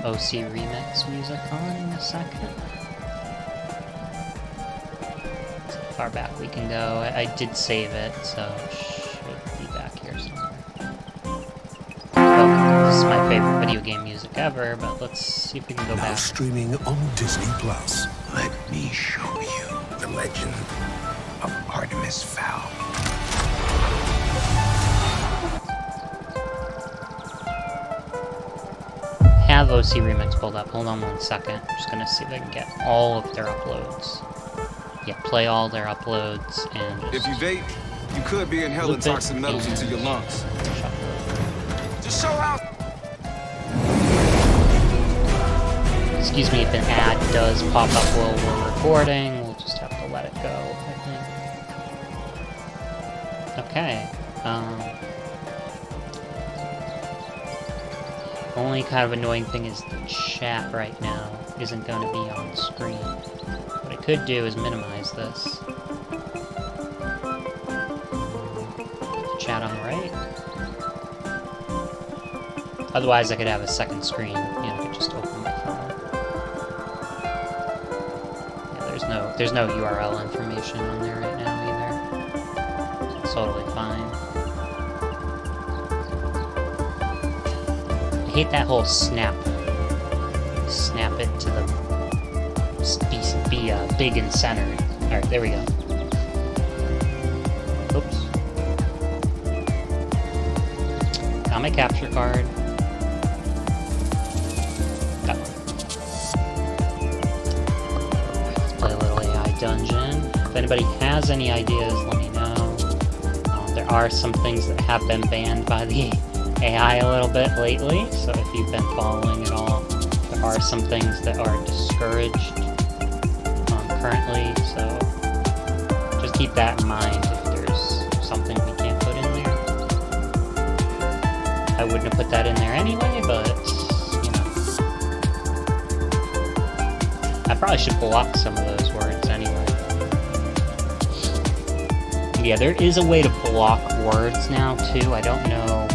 OC Remix music on in a second. So far back we can go. I did save it, so it should be back here somewhere. Well, this is my favorite video game music ever, but let's see if we can go back. Now streaming on Disney Plus. Let me show you the legend of Artemis Fowl. Have OC Remix pulled up. Hold on one second. I'm just gonna see if I can get all of their uploads. Yeah, play all their uploads and if you vape, you could be inhaling toxic metals into your lungs. Just show out. Excuse me if an ad does pop up while we're recording. We'll just have to let it go, I think. Okay. Only kind of annoying thing is the chat right now isn't going to be on screen. What I could do is minimize this. Chat on the right. Otherwise, I could have a second screen. You know, I could just open my phone. Yeah, there's no URL information on there right now either. It's totally fine. I hate that whole snap it to the be big and centered. All right, there we go. Oops. Got my capture card. Got one. Let's play a little AI dungeon. If anybody has any ideas, let me know. There are some things that have been banned by the AI a little bit lately, so if you've been following it all, there are some things that are discouraged currently, so just keep that in mind if there's something we can't put in there. I wouldn't have put that in there anyway, but, you know. I probably should block some of those words anyway. Yeah, there is a way to block words now, too. I don't know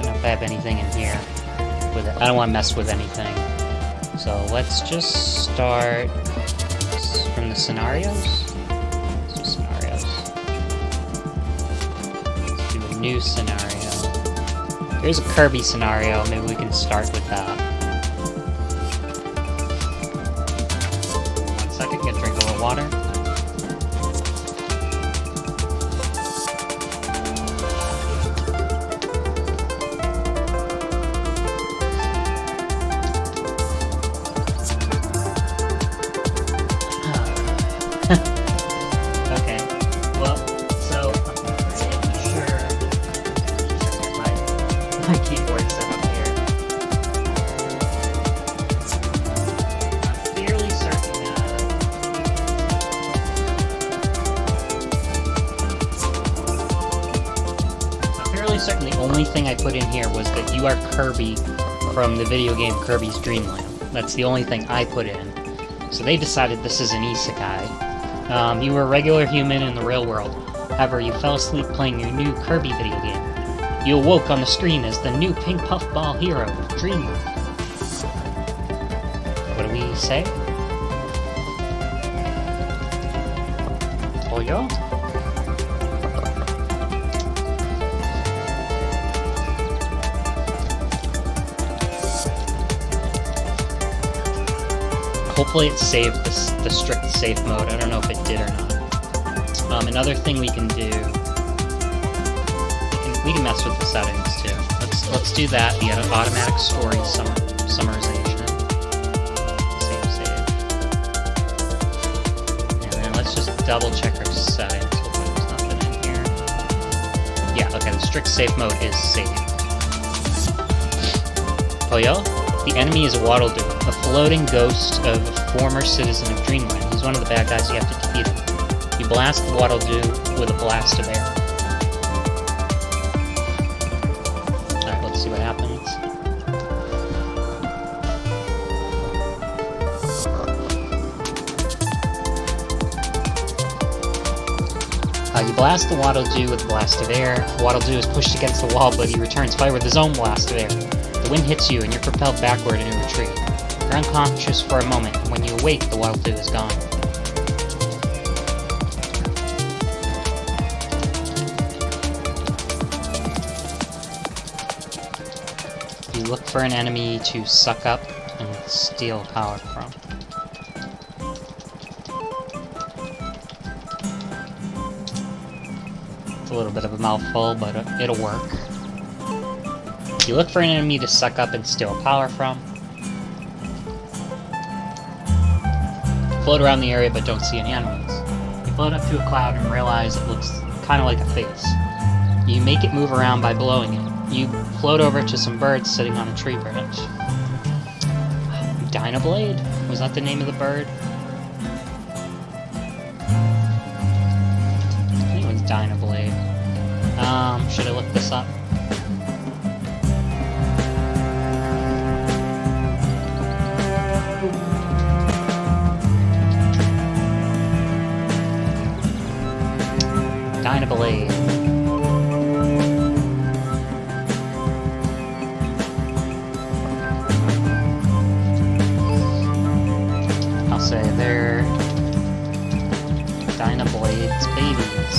if I have anything in here with it. I don't want to mess with anything. So let's just start from the scenarios. Let's do scenarios. Let's do a new scenario. Here's a Kirby scenario. Maybe we can start with that. One second, get a drink a little water. Okay, well, so I'm pretty sure my keyboard set up here. I'm fairly certain the only thing I put in here was that you are Kirby from the video game Kirby's Dream Land. That's the only thing I put in. So they decided this is an isekai. You were a regular human in the real world. However, you fell asleep playing your new Kirby video game. You awoke on the screen as the new pink puffball hero of Dreamland. What do we say? Oh yeah? Hopefully it saved the strict safe mode. I don't know if it did or not. Another thing we can do, we can mess with the settings too. Let's do that. The automatic story summarization. Save. And then let's just double check our settings. Hopefully there's nothing in here. Yeah, okay, the strict safe mode is saved. Oh yeah? The enemy is Waddle-Doo, a floating ghost of a former citizen of Dreamland. He's one of the bad guys you have to defeat him. You blast Waddle-Doo with a blast of air. Alright, let's see what happens. You blast the Waddle Doo with a blast of air. Waddle Doo is pushed against the wall, but he returns fire with his own blast of air. The wind hits you, and you're propelled backward in a retreat. You're unconscious for a moment, and when you awake, the Waddle Doo is gone. You look for an enemy to suck up and steal power from. It's a little bit of a mouthful, but it'll work. You look for an enemy to suck up and steal power from. Float around the area but don't see any enemies. You float up to a cloud and realize it looks kind of like a face. You make it move around by blowing it. You float over to some birds sitting on a tree branch. Dynablade? Was that the name of the bird? I think it was Dynablade. Should I look this up? Dynablade. I'll say they're Dynablade's babies.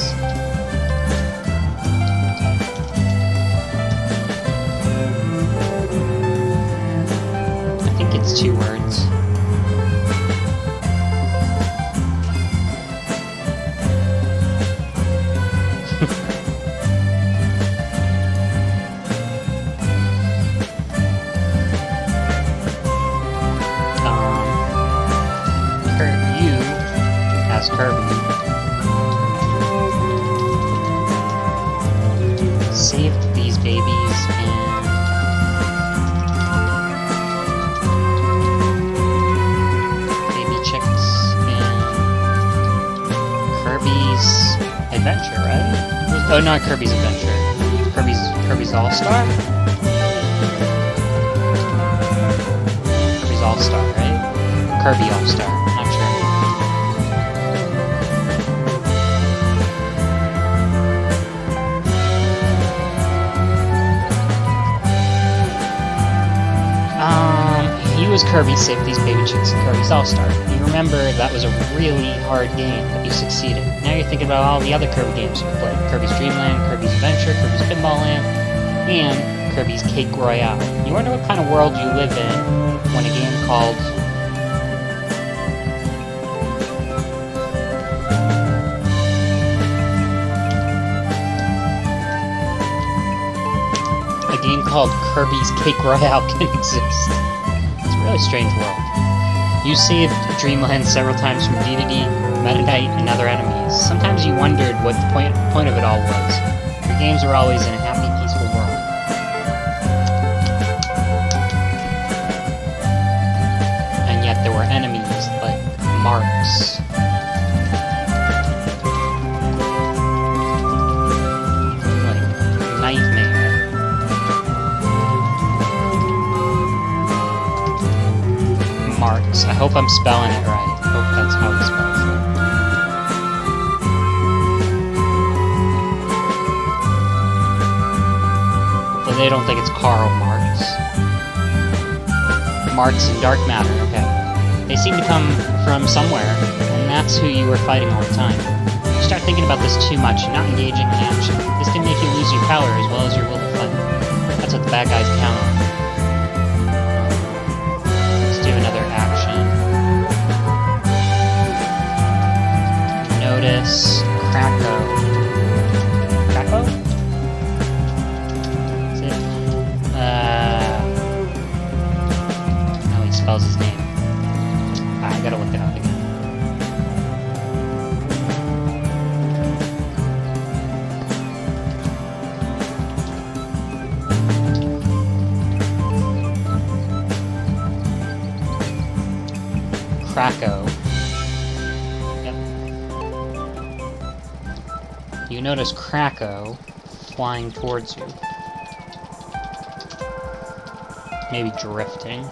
I think it's 2 words. Kirby saved these babies in baby chicks in Kirby's Adventure, right? Oh, not Kirby's Adventure. Kirby's All-Star? Kirby's All-Star, right? Kirby All-Star, not sure. You as Kirby saved these baby chicks in Kirby's All-Star. You remember that was a really hard game, but you succeeded. Now you're thinking about all the other Kirby games you played. Kirby's Dream Land, Kirby's Adventure, Kirby's Pinball Land, and Kirby's Cake Royale. You wonder what kind of world you live in when a game called... a game called Kirby's Cake Royale can exist. Really strange world. You saved Dreamland several times from Dedede, Meta Knight, and other enemies. Sometimes you wondered what the point of it all was. Your games were always in a happy, peaceful world. And yet there were enemies like Marks. Like Nightmare. Marks. I hope I'm spelling it right. I hope that's how he spells it. Well, they don't think it's Karl Marx. Marx and Dark Matter, okay. They seem to come from somewhere, and that's who you were fighting all the time. You start thinking about this too much and not engaging in action. This can make you lose your power as well as your will to fight. That's what the bad guys count on. Another action. Notice Kracko. Kracko? Is it? How he spells his name. I gotta look it up again. Kracko. Yep. You notice Kracko flying towards you. Maybe drifting.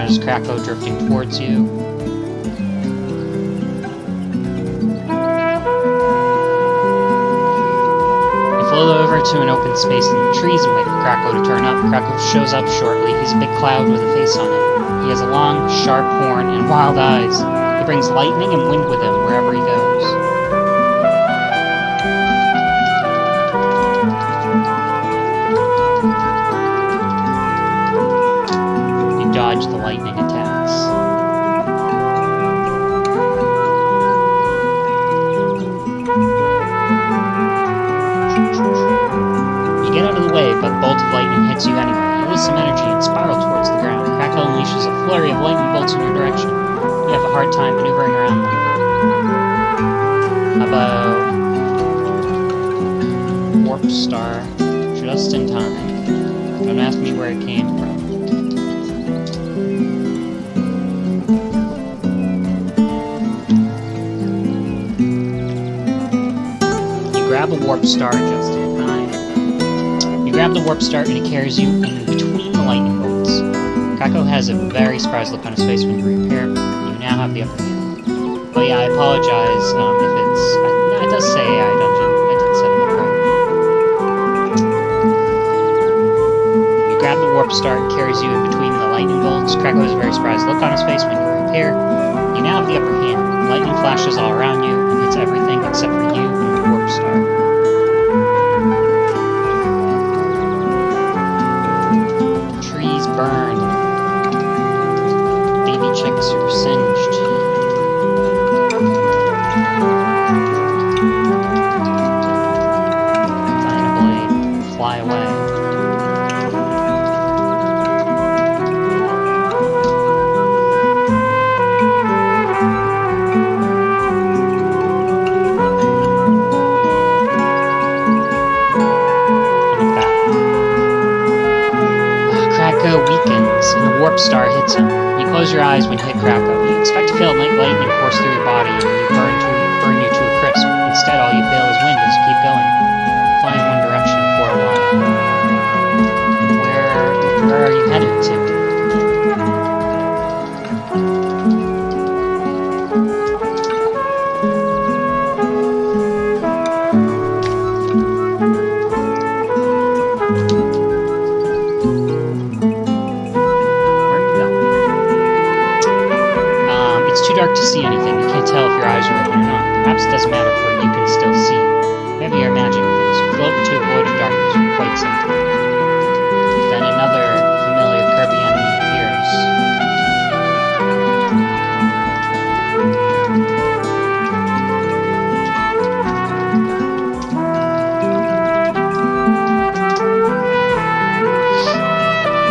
that is Krako drifting towards you. Float over to an open space in the trees and wait for Krako to turn up. Krako shows up shortly. He's a big cloud with a face on it. He has a long, sharp horn and wild eyes. He brings lightning and wind with him wherever he goes. You dodge the lightning attacks. Get out of the way, but a bolt of lightning hits you anyway. You lose some energy and spiral towards the ground. Krako unleashes a flurry of lightning bolts in your direction. You have a hard time maneuvering around them. How about Warp Star? Just in time. Don't ask me where it came from. You grab a Warp Star just in time. You grab the Warp Star and it carries you in between the lightning bolts. Krako has a very surprised look on his face when you reappear. You now have the upper hand. Oh yeah, I apologize if it's... No, it does say AI Dungeon. I did set it up right. You grab the Warp Star, it carries you in between the lightning bolts. Krako has a very surprised look on his face when you reappear. You now have the upper hand. Lightning flashes all around you and hits everything except for you and the Warp Star. Burned. Baby chicks are singed. Dynablade, fly away. Weakens, and the Warp Star hits him. You close your eyes when you hit Krako. You expect to feel lightning course through your body and burn you to a crisp. Instead, all you feel is wind as you keep going. Fly in one direction for a while. Where are you headed to? Dark to see anything. You can't tell if your eyes are open or not. Perhaps it doesn't matter, for you can still see. Maybe you're imagining things. You float into a void of darkness for quite some time. Then another familiar Kirby enemy appears.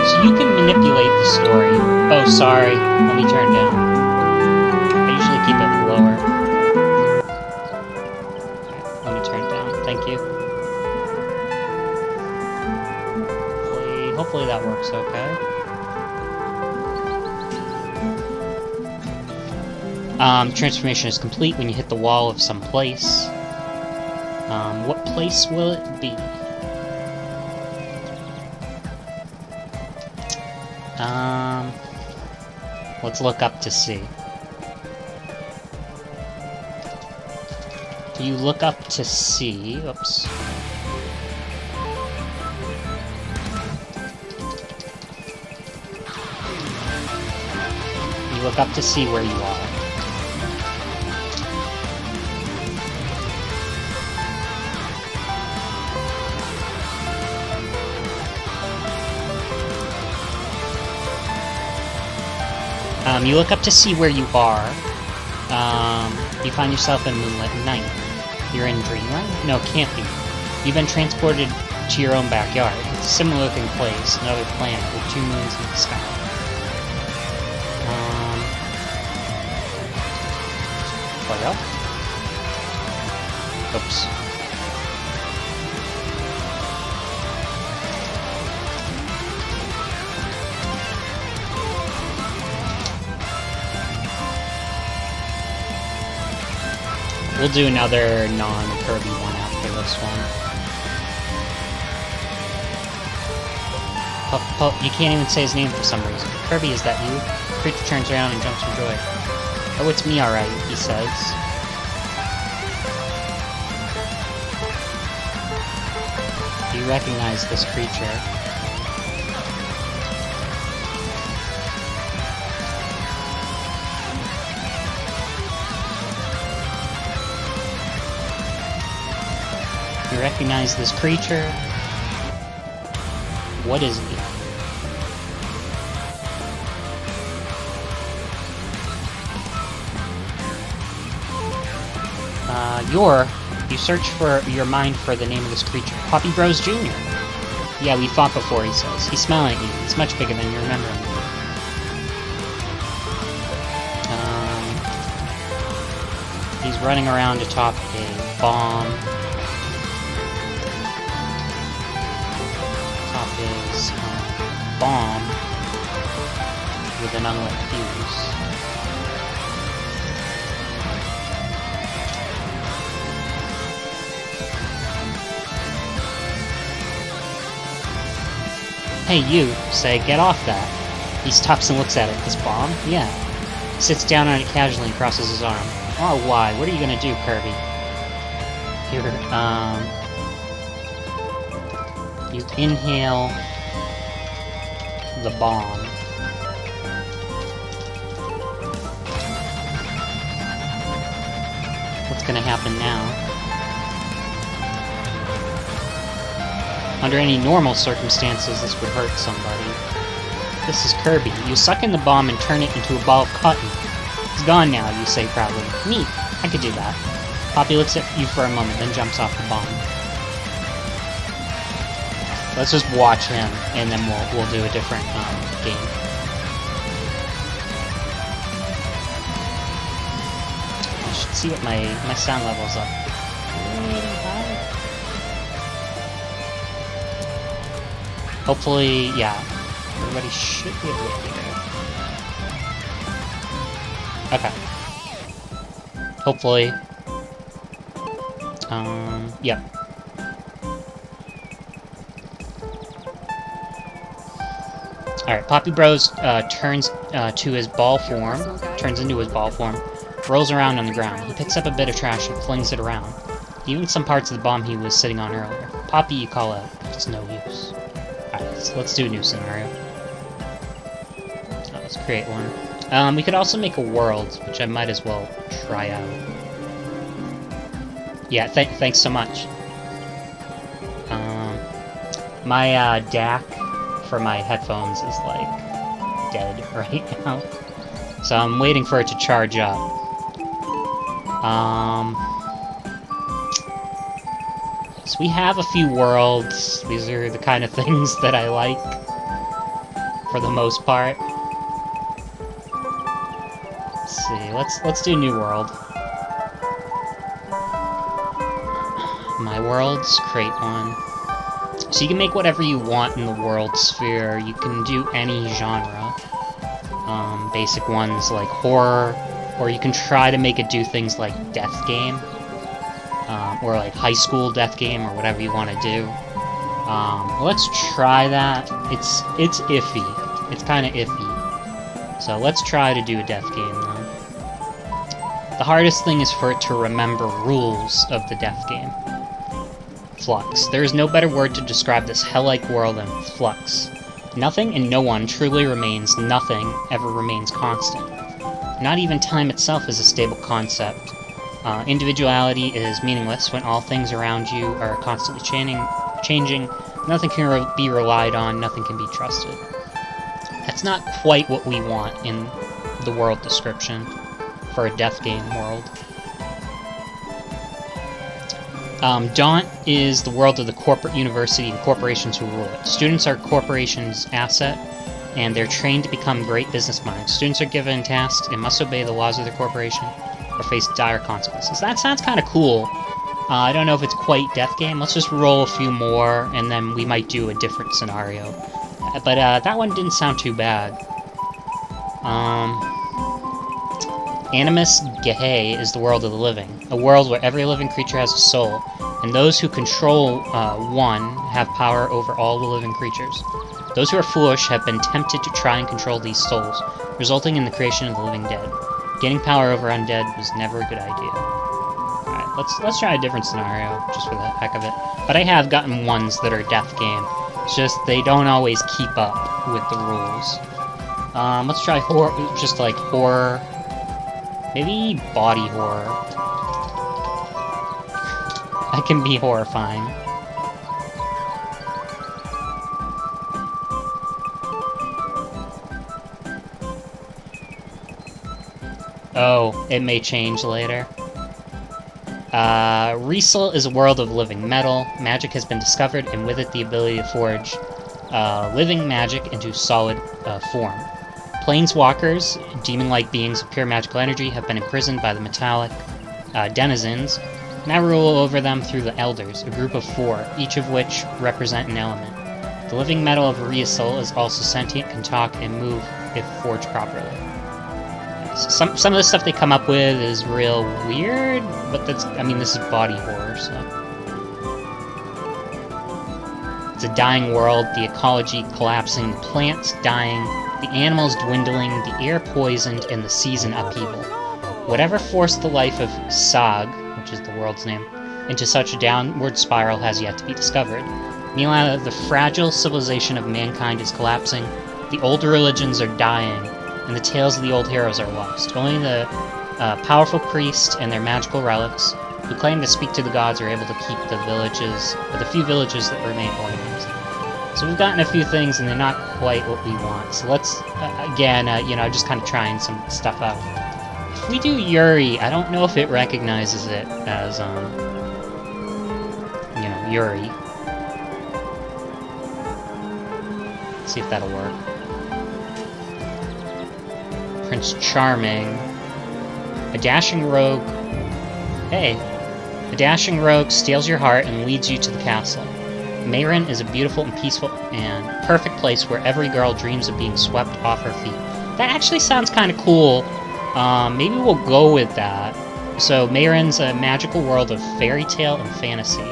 So you can manipulate the story. Oh, sorry. Let me turn down. Keep it lower. Okay, let me turn it down. Thank you. Hopefully that works okay. Transformation is complete when you hit the wall of some place. What place will it be? Let's look up to see. You look up to see... Oops. You look up to see where you are. You look up to see where you are. You find yourself in moonlit night. You're in dreamland? No, can't be. You've been transported to your own backyard. It's a similar looking place, another planet with 2 moons in the sky. What else? Oops. We'll do another non-Kirby one after this one. You can't even say his name for some reason. Kirby, is that you? Creature turns around and jumps for joy. Oh, it's me, alright, he says. Do you recognize this creature? You recognize this creature? What is he? You search for your mind for the name of this creature. Poppy Bros Jr. Yeah, we fought before, he says. He's smiling at you. He's much bigger than you remember him. He's running around atop a bomb. Atop his bomb with an unlit fuse. Hey, you, say, get off that. He stops and looks at it. This bomb? Yeah. Sits down on it casually and crosses his arm. Oh, why? What are you gonna do, Kirby? Here, you inhale the bomb. What's gonna happen now? Under any normal circumstances, this would hurt somebody. This is Kirby. You suck in the bomb and turn it into a ball of cotton. It's gone now, you say proudly. Neat. I could do that. Poppy looks at you for a moment, then jumps off the bomb. Let's just watch him, and then we'll do a different game. I should see what my sound level's up. Hopefully, yeah, everybody should be able to hear it. Okay. Hopefully. Yep. Alright, Poppy Bros turns into his ball form, rolls around on the ground. He picks up a bit of trash and flings it around. Even some parts of the bomb he was sitting on earlier. Poppy, you call out. It's no use. Alright, let's do a new scenario. Let's create one. We could also make a world, which I might as well try out. Yeah, thanks so much. My DAC for my headphones is, like, dead right now. So I'm waiting for it to charge up. So we have a few worlds. These are the kind of things that I like, for the most part. Let's see, let's do New World. My worlds, create one. So you can make whatever you want in the world sphere. You can do any genre. Basic ones like horror, or you can try to make it do things like death game. Or like high school death game, or whatever you want to do. Let's try that. It's iffy. It's kind of iffy. So let's try to do a death game, though. The hardest thing is for it to remember rules of the death game. Flux. There is no better word to describe this hell-like world than flux. Nothing and no one truly remains. Nothing ever remains constant. Not even time itself is a stable concept. Individuality is meaningless when all things around you are constantly changing. Nothing can be relied on, nothing can be trusted. That's not quite what we want in the world description for a death game world. Daunt is the world of the corporate university and corporations who rule it. Students are corporations' asset, and they're trained to become great business minds. Students are given tasks and must obey the laws of their corporation or face dire consequences. That sounds kind of cool. I don't know if it's quite death game. Let's just roll a few more, and then we might do a different scenario. But that one didn't sound too bad. Animus Gehe is the world of the living, a world where every living creature has a soul, and those who control one have power over all the living creatures. Those who are foolish have been tempted to try and control these souls, resulting in the creation of the living dead. Gaining power over undead was never a good idea. Alright, let's try a different scenario, just for the heck of it. But I have gotten ones that are death game. It's just they don't always keep up with the rules. Let's try horror, just like horror. Maybe body horror. I can be horrifying. Oh, it may change later. Riesel is a world of living metal. Magic has been discovered, and with it the ability to forge living magic into solid form. Planeswalkers, demon-like beings of pure magical energy, have been imprisoned by the metallic denizens. Now rule over them through the Elders, a group of 4, each of which represent an element. The living metal of Riesel is also sentient, can talk, and move if forged properly. Some of the stuff they come up with is real weird, but that's, I mean, this is body horror, so. It's a dying world, the ecology collapsing, the plants dying, the animals dwindling, the air poisoned, and the seas in upheaval. Whatever forced the life of Sag, which is the world's name, into such a downward spiral has yet to be discovered. Meanwhile, the fragile civilization of mankind is collapsing, the old religions are dying, and the tales of the old heroes are lost. Only the powerful priests and their magical relics, who claim to speak to the gods, are able to keep the villages, or the few villages that remain organized. So we've gotten a few things, and they're not quite what we want. So let's, again, you know, just kind of trying some stuff out. If we do Yuri, I don't know if it recognizes it as, you know, Yuri. Let's see if that'll work. Prince Charming. A dashing rogue. Hey. A dashing rogue steals your heart and leads you to the castle. Mayrin is a beautiful and peaceful and perfect place where every girl dreams of being swept off her feet. That actually sounds kind of cool. Maybe we'll go with that. So, Mayrin's a magical world of fairy tale and fantasy.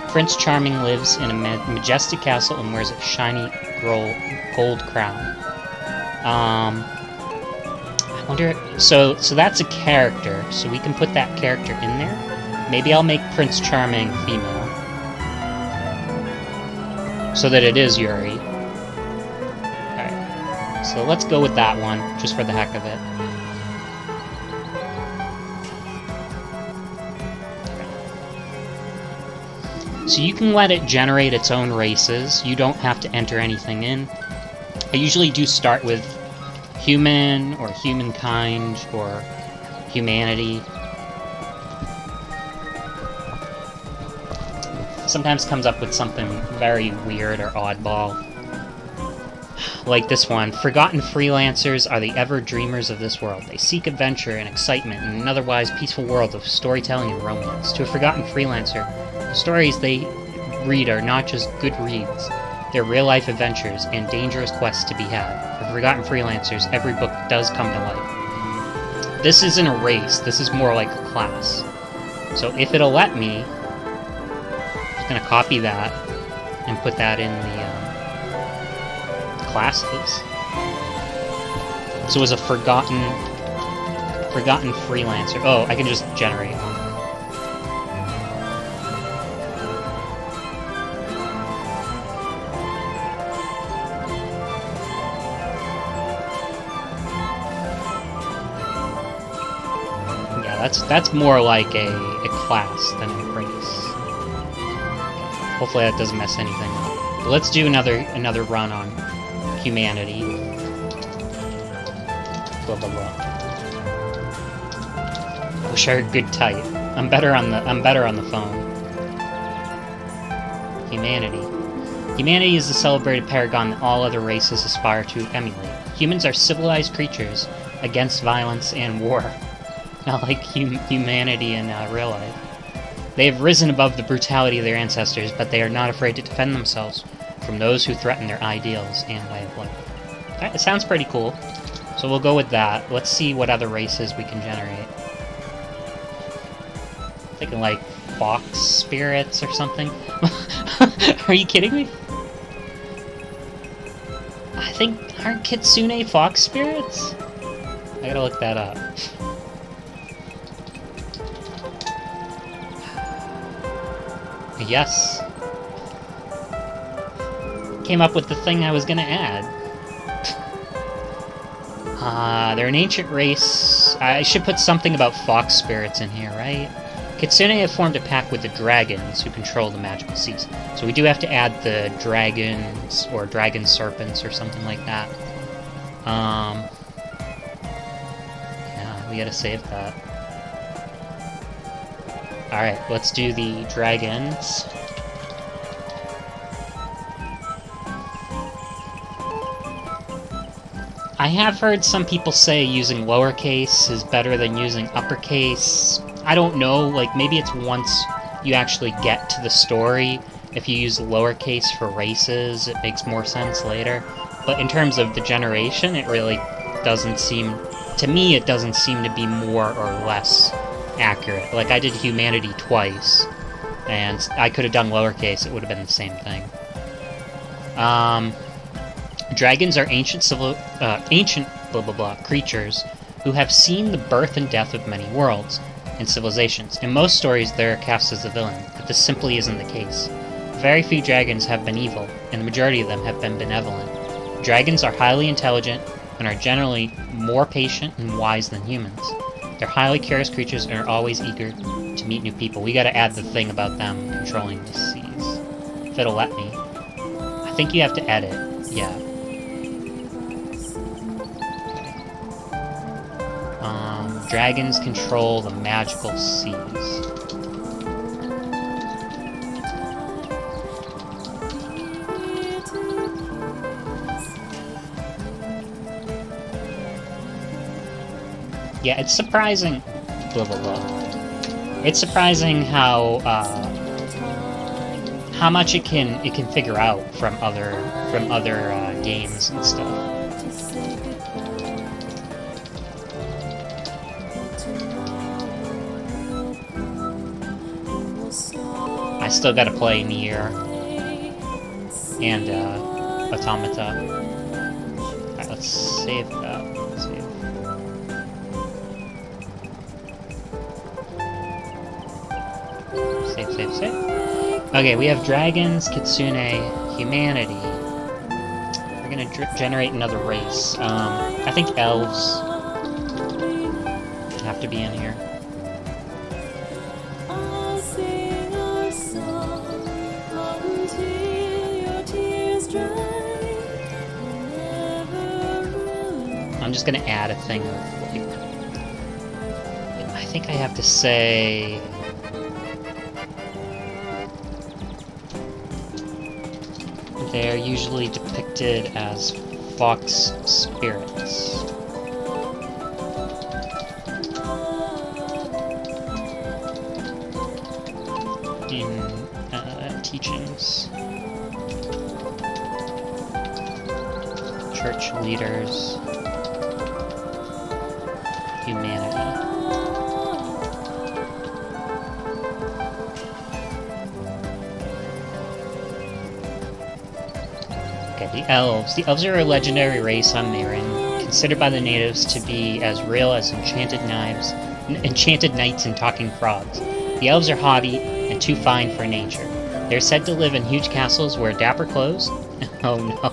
Prince Charming lives in a majestic castle and wears a shiny gold crown. I wonder... So that's a character, so we can put that character in there. Maybe I'll make Prince Charming female. So that it is Yuri. Alright. So let's go with that one, just for the heck of it. So you can let it generate its own races. You don't have to enter anything in. I usually do start with human, or humankind, or humanity. Sometimes comes up with something very weird or oddball. Like this one. Forgotten freelancers are the ever-dreamers of this world. They seek adventure and excitement in an otherwise peaceful world of storytelling and romance. To a forgotten freelancer, the stories they read are not just good reads. They're real-life adventures and dangerous quests to be had. For forgotten freelancers, every book does come to life. This isn't a race. This is more like a class. So if it'll let me... gonna copy that and put that in the classes. So as a forgotten freelancer. Oh, I can just generate one. Yeah, that's more like a class than a race. Hopefully that doesn't mess anything up. But let's do another run on humanity. Blah blah blah. Wish I were good type. I'm better on the phone. Humanity. Humanity is the celebrated paragon that all other races aspire to emulate. Humans are civilized creatures against violence and war. Not like humanity in real life. They have risen above the brutality of their ancestors, but they are not afraid to defend themselves from those who threaten their ideals and way of life. That sounds pretty cool. So we'll go with that. Let's see what other races we can generate. Thinking like fox spirits or something. Are you kidding me? think, aren't Kitsune fox spirits? I gotta look that up. Yes. Came up with the thing I was gonna add. They're an ancient race. I should put something about fox spirits in here, right? Kitsune have formed a pact with the dragons who control the magical seas. So we do have to add the dragons, or dragon serpents, or something like that. Yeah, we gotta save that. Alright, let's do the dragons. I have heard some people say using lowercase is better than using uppercase. I don't know, like, maybe it's once you actually get to the story. If you use lowercase for races, it makes more sense later. But in terms of the generation, it really doesn't seem... To me, it doesn't seem to be more or less accurate. Like, I did humanity twice, and I could have done lowercase, it would have been the same thing. Dragons are ancient creatures who have seen the birth and death of many worlds and civilizations. In most stories, they're cast as the villain, but this simply isn't the case. Very few dragons have been evil, and the majority of them have been benevolent. Dragons are highly intelligent and are generally more patient and wise than humans. They're highly curious creatures and are always eager to meet new people. We gotta add the thing about them controlling the seas. If it'll let me. I think you have to edit. Yeah. Okay. Dragons control the magical seas. Yeah, it's surprising. Blah blah blah. It's surprising how much it can figure out from other games and stuff. I still gotta play Nier and Automata. Alright, let's save that. Save. Okay, we have dragons, kitsune, humanity. We're gonna generate another race. I think elves have to be in here. I'm just gonna add a thing of, like, I think I have to say... They're usually depicted as fox spirits. In teachings. Church leaders. Humanity. Okay, the elves. The elves are a legendary race on Marin, considered by the natives to be as real as enchanted knights and talking frogs. The elves are haughty and too fine for nature. They're said to live in huge castles, wear dapper clothes. Oh no.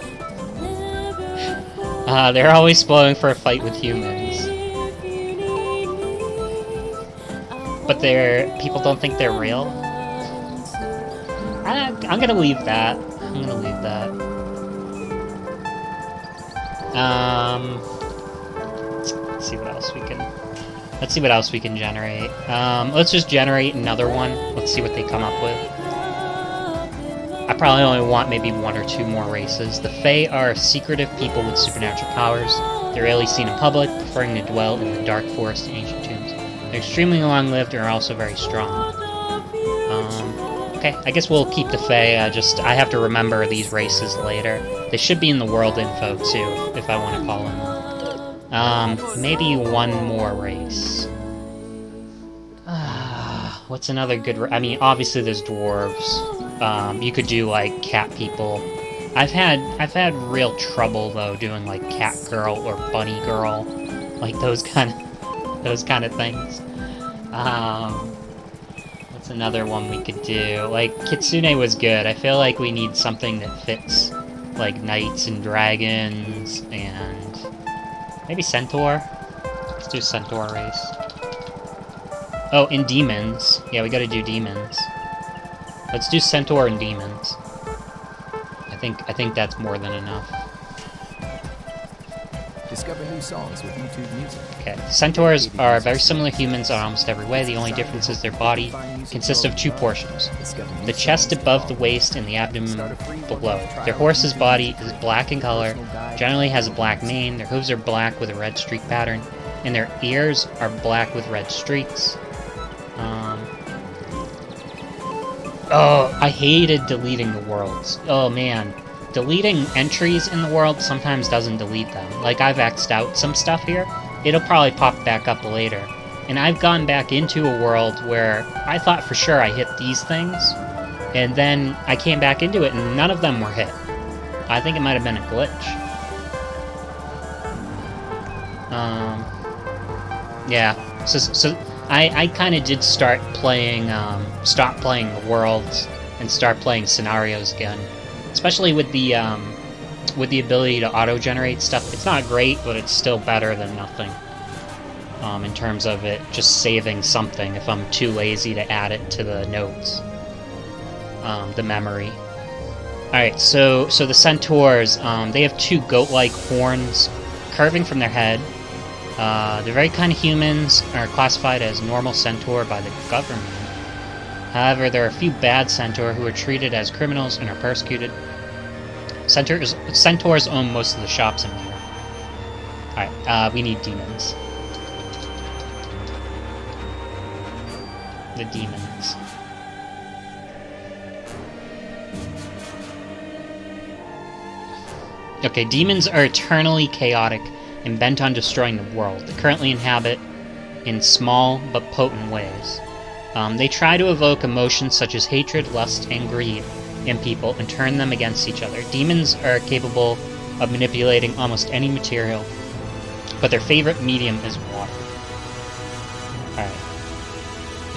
They're always spoiling for a fight with humans. But people don't think they're real? I'm gonna leave that. Let's see what else we can generate. Let's just generate another one. Let's see what they come up with. I probably only want maybe one or two more races. The Fae are secretive people with supernatural powers. They're rarely seen in public, preferring to dwell in the dark forest and ancient tombs. They're extremely long-lived and are also very strong. Okay, I guess we'll keep the Fae. I have to remember these races later. They should be in the world info, too, if I want to call them. Maybe one more race. What's another good... I mean, obviously there's dwarves. You could do, like, cat people. I've had real trouble though doing like cat girl or bunny girl, like those kind of things. What's another one we could do? Like Kitsune was good. I feel like we need something that fits like knights and dragons and maybe centaur. Let's do centaur race. Oh, and demons. Yeah, we gotta do demons. Let's do centaur and demons. I think that's more than enough. Discover new songs with YouTube Music. Okay, centaurs are very similar to humans in almost every way. The only difference is their body consists of two portions. The chest above the waist and the abdomen below. Their horse's body is black in color, generally has a black mane, their hooves are black with a red streak pattern, and their ears are black with red streaks. Oh, I hated deleting the worlds. Oh man. Deleting entries in the world sometimes doesn't delete them. Like, I've X'd out some stuff here. It'll probably pop back up later. And I've gone back into a world where I thought for sure I hit these things, and then I came back into it and none of them were hit. I think it might have been a glitch. Yeah. So I kind of did start playing, stop playing the worlds and start playing scenarios again. Especially with the ability to auto-generate stuff. It's not great, but it's still better than nothing. In terms of it just saving something if I'm too lazy to add it to the notes. The memory. Alright, so the centaurs, they have two goat-like horns curving from their head. They're very kind of humans, are classified as normal centaur by the government. However, there are a few bad centaur who are treated as criminals and are persecuted. Centaurs own most of the shops in here. Alright, we need demons. The demons. Okay, demons are eternally chaotic and bent on destroying the world. They currently inhabit in small but potent ways. They try to evoke emotions such as hatred, lust, and greed in people and turn them against each other. Demons are capable of manipulating almost any material, but their favorite medium is water. Alright.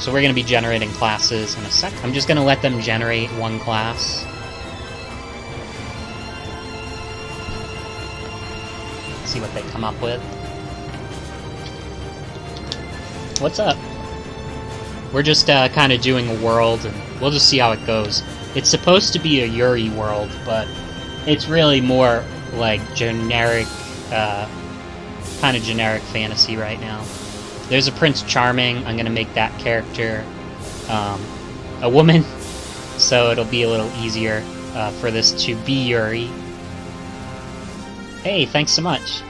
So we're going to be generating classes in a sec. I'm just going to let them generate one class. See what they come up with. What's up? We're just kind of doing a world, and we'll just see how it goes. It's supposed to be a Yuri world, but it's really more like generic, kind of generic fantasy right now. There's a Prince Charming. I'm gonna make that character a woman, so it'll be a little easier for this to be Yuri. Hey, thanks so much.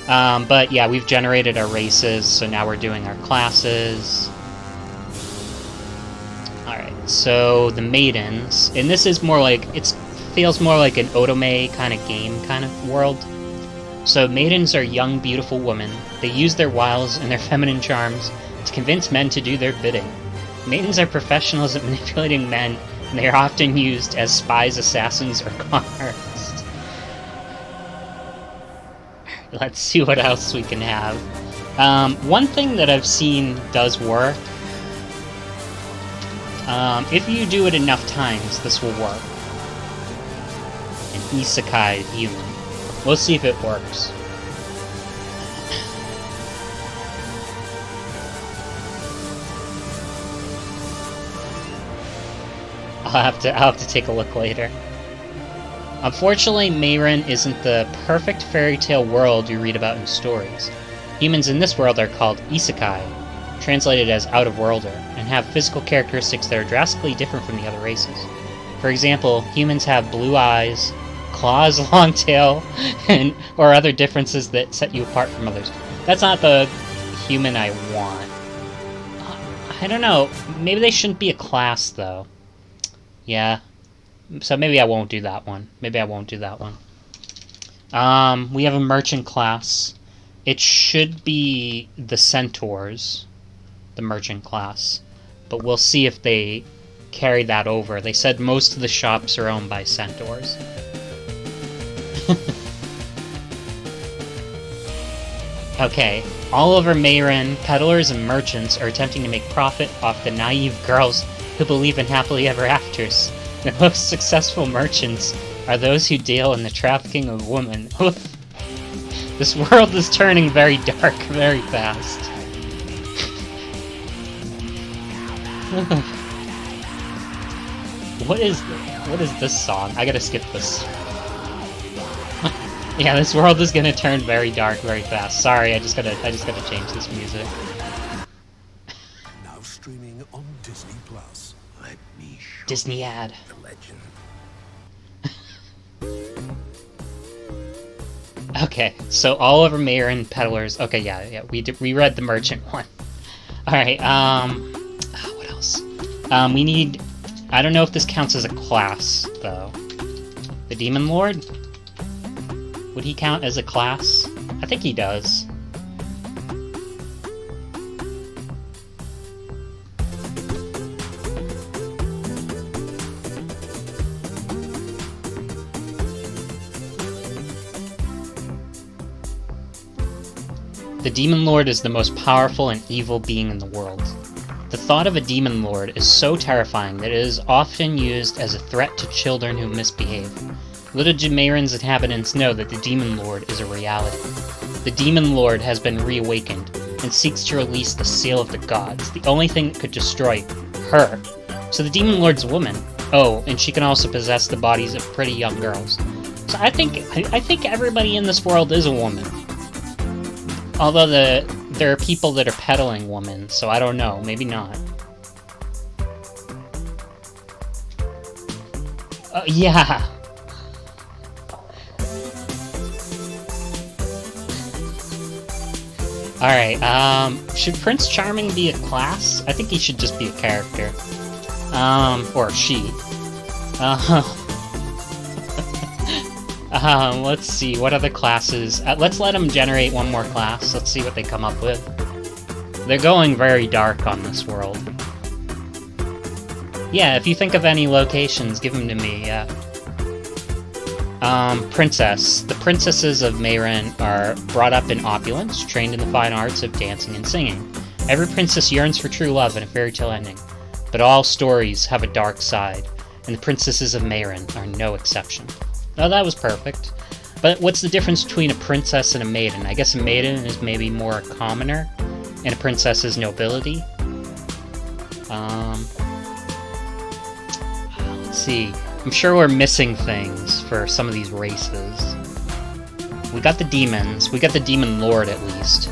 But yeah, we've generated our races, so now we're doing our classes. Alright, so the maidens, and this is more like, it feels more like an otome kind of game kind of world. So maidens are young, beautiful women. They use their wiles and their feminine charms to convince men to do their bidding. Maidens are professionals at manipulating men, and they are often used as spies, assassins, or guards. Let's see what else we can have. One thing that I've seen does work. If you do it enough times, this will work. An isekai human. We'll see if it works. I'll have to take a look later. Unfortunately, Meirin isn't the perfect fairy tale world you read about in stories. Humans in this world are called isekai, translated as out-of-worlder, and have physical characteristics that are drastically different from the other races. For example, humans have blue eyes, claws, long tail, or other differences that set you apart from others. That's not the human I want. I don't know. Maybe they shouldn't be a class, though. Yeah. So maybe I won't do that one. Maybe I won't do that one. We have a merchant class. It should be the centaurs, the merchant class. But we'll see if they carry that over. They said most of the shops are owned by centaurs. Okay, all over Mayrin, peddlers and merchants are attempting to make profit off the naive girls who believe in happily ever afters. The most successful merchants are those who deal in the trafficking of women. This world is turning very dark very fast. What is this song? I gotta skip this. Yeah, this world is gonna turn very dark very fast. Sorry, I just gotta change this music. Now streaming on Disney Plus. Let me show Disney you ad. the legend. Okay, so all over Mayrin, peddlers. Okay, yeah, we read the merchant one. All right, what else? We need. I don't know if this counts as a class though. The Demon Lord. Would he count as a class? I think he does. The Demon Lord is the most powerful and evil being in the world. The thought of a Demon Lord is so terrifying that it is often used as a threat to children who misbehave. Little do Mayrin's inhabitants know that the Demon Lord is a reality. The Demon Lord has been reawakened and seeks to release the seal of the gods, the only thing that could destroy her. So the Demon Lord's a woman. Oh, and she can also possess the bodies of pretty young girls. So I think everybody in this world is a woman. Although there are people that are peddling women, so I don't know. Maybe not. Yeah. Alright, should Prince Charming be a class? I think he should just be a character. Or she. Let's see, what other classes? Let's let them generate one more class. Let's see what they come up with. They're going very dark on this world. Yeah, if you think of any locations, give them to me, yeah. Princess. The princesses of Mayrin are brought up in opulence, trained in the fine arts of dancing and singing. Every princess yearns for true love and a fairy tale ending. But all stories have a dark side, and the princesses of Mayrin are no exception. Oh, that was perfect. But what's the difference between a princess and a maiden? I guess a maiden is maybe more a commoner, and a princess is nobility. Let's see. I'm sure we're missing things for some of these races. We got the demons. We got the Demon Lord, at least.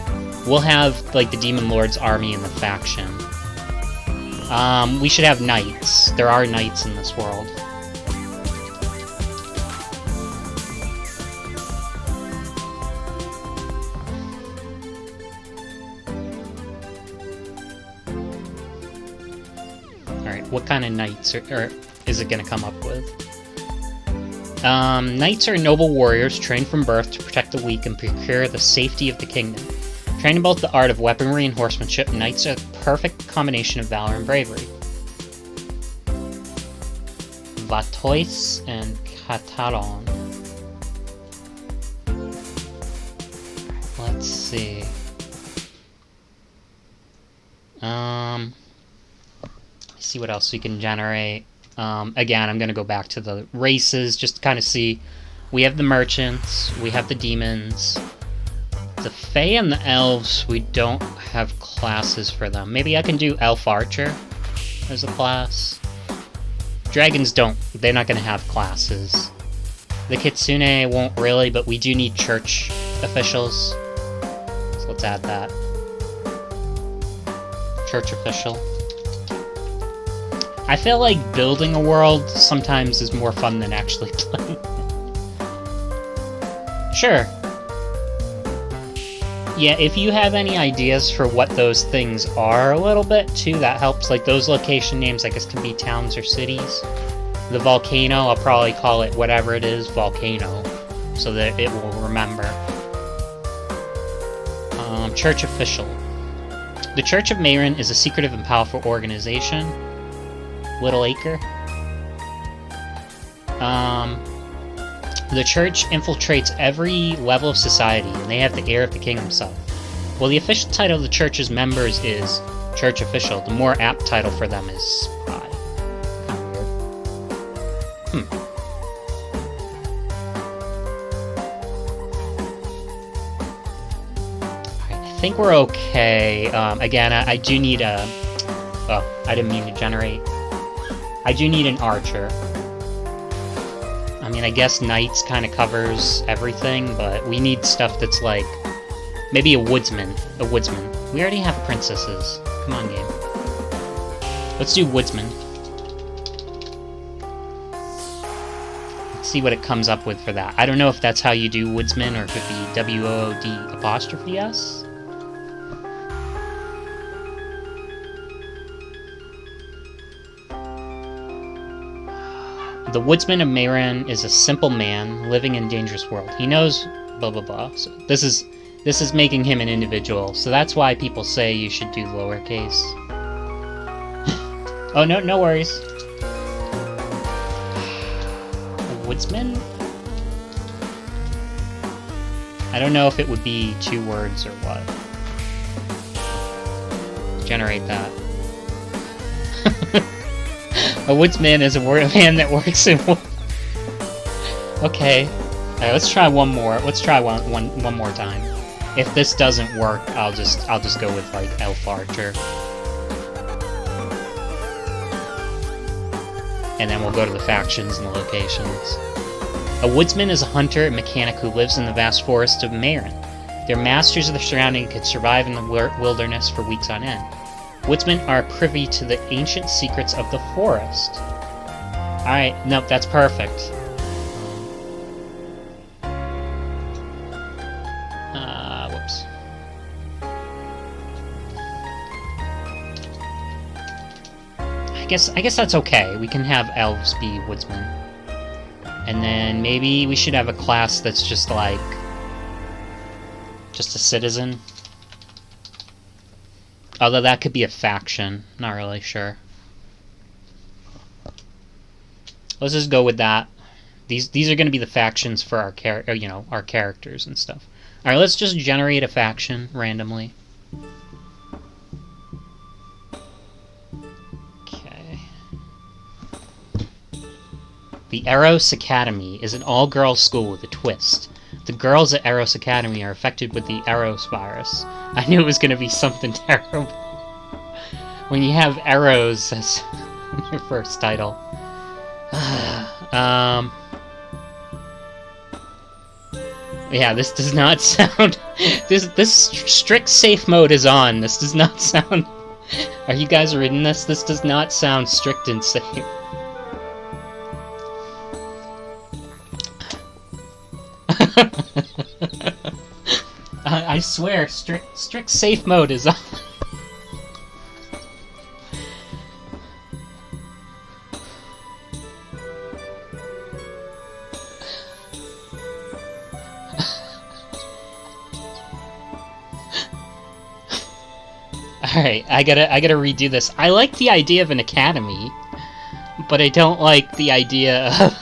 We'll have, like, the Demon Lord's army in the faction. We should have knights. There are knights in this world. Alright, what kind of knights is it going to come up with? Knights are noble warriors trained from birth to protect the weak and procure the safety of the kingdom. Trained in both the art of weaponry and horsemanship, knights are the perfect combination of valor and bravery. Vatois and Catalan. Let's see. See what else we can generate. Again, I'm going to go back to the races just to kind of see. We have the merchants, we have the demons. The Fae and the elves, we don't have classes for them. Maybe I can do Elf Archer as a class. Dragons don't. They're not going to have classes. The Kitsune won't really, but we do need church officials. So let's add that. Church official. I feel like building a world sometimes is more fun than actually playing it. Sure. Yeah, if you have any ideas for what those things are a little bit, too, that helps. Like, those location names, I guess, can be towns or cities. The volcano, I'll probably call it whatever it is, volcano, so that it will remember. Church official. The Church of Mayrin is a secretive and powerful organization. The church infiltrates every level of society, and they have the heir of the king himself. Well, the official title of the church's members is church official. The more apt title for them is spy. Alright, I think we're okay. Again, I do need a... Oh, I didn't mean to generate. I do need an archer. I mean, I guess knights kind of covers everything, but we need stuff that's like... Maybe a woodsman. A woodsman. We already have princesses. Come on, game. Let's do woodsman. Let's see what it comes up with for that. I don't know if that's how you do woodsman, or if it'd be W-O-O-D''S. The Woodsman of Mayran is a simple man living in a dangerous world. He knows blah blah blah. So this is making him an individual. So that's why people say you should do lowercase. Oh no worries. A woodsman? I don't know if it would be 2 words or what. Generate that. A woodsman is a man that works in wood. Okay. Alright, let's try one more. Let's try one more time. If this doesn't work, I'll just go with like elf archer. And then we'll go to the factions and the locations. A woodsman is a hunter and mechanic who lives in the vast forest of Mayran. They're masters of the surrounding and could survive in the wilderness for weeks on end. Woodsmen are privy to the ancient secrets of the forest. Alright, nope, that's perfect. Whoops. I guess that's okay. We can have elves be woodsmen. And then maybe we should have a class that's just like... just a citizen. Although that could be a faction. Not really sure. Let's just go with that. These are going to be the factions for our our characters and stuff. All right, let's just generate a faction randomly. Okay. The Eros Academy is an all-girls school with a twist. The girls at Eros Academy are affected with the Eros virus. I knew it was going to be something terrible. When you have Eros as your first title. Yeah, this does not sound... This strict safe mode is on. This does not sound... Are you guys reading this? This does not sound strict and safe. I swear, strict safe mode is on. Alright, I gotta redo this. I like the idea of an academy, but I don't like the idea of...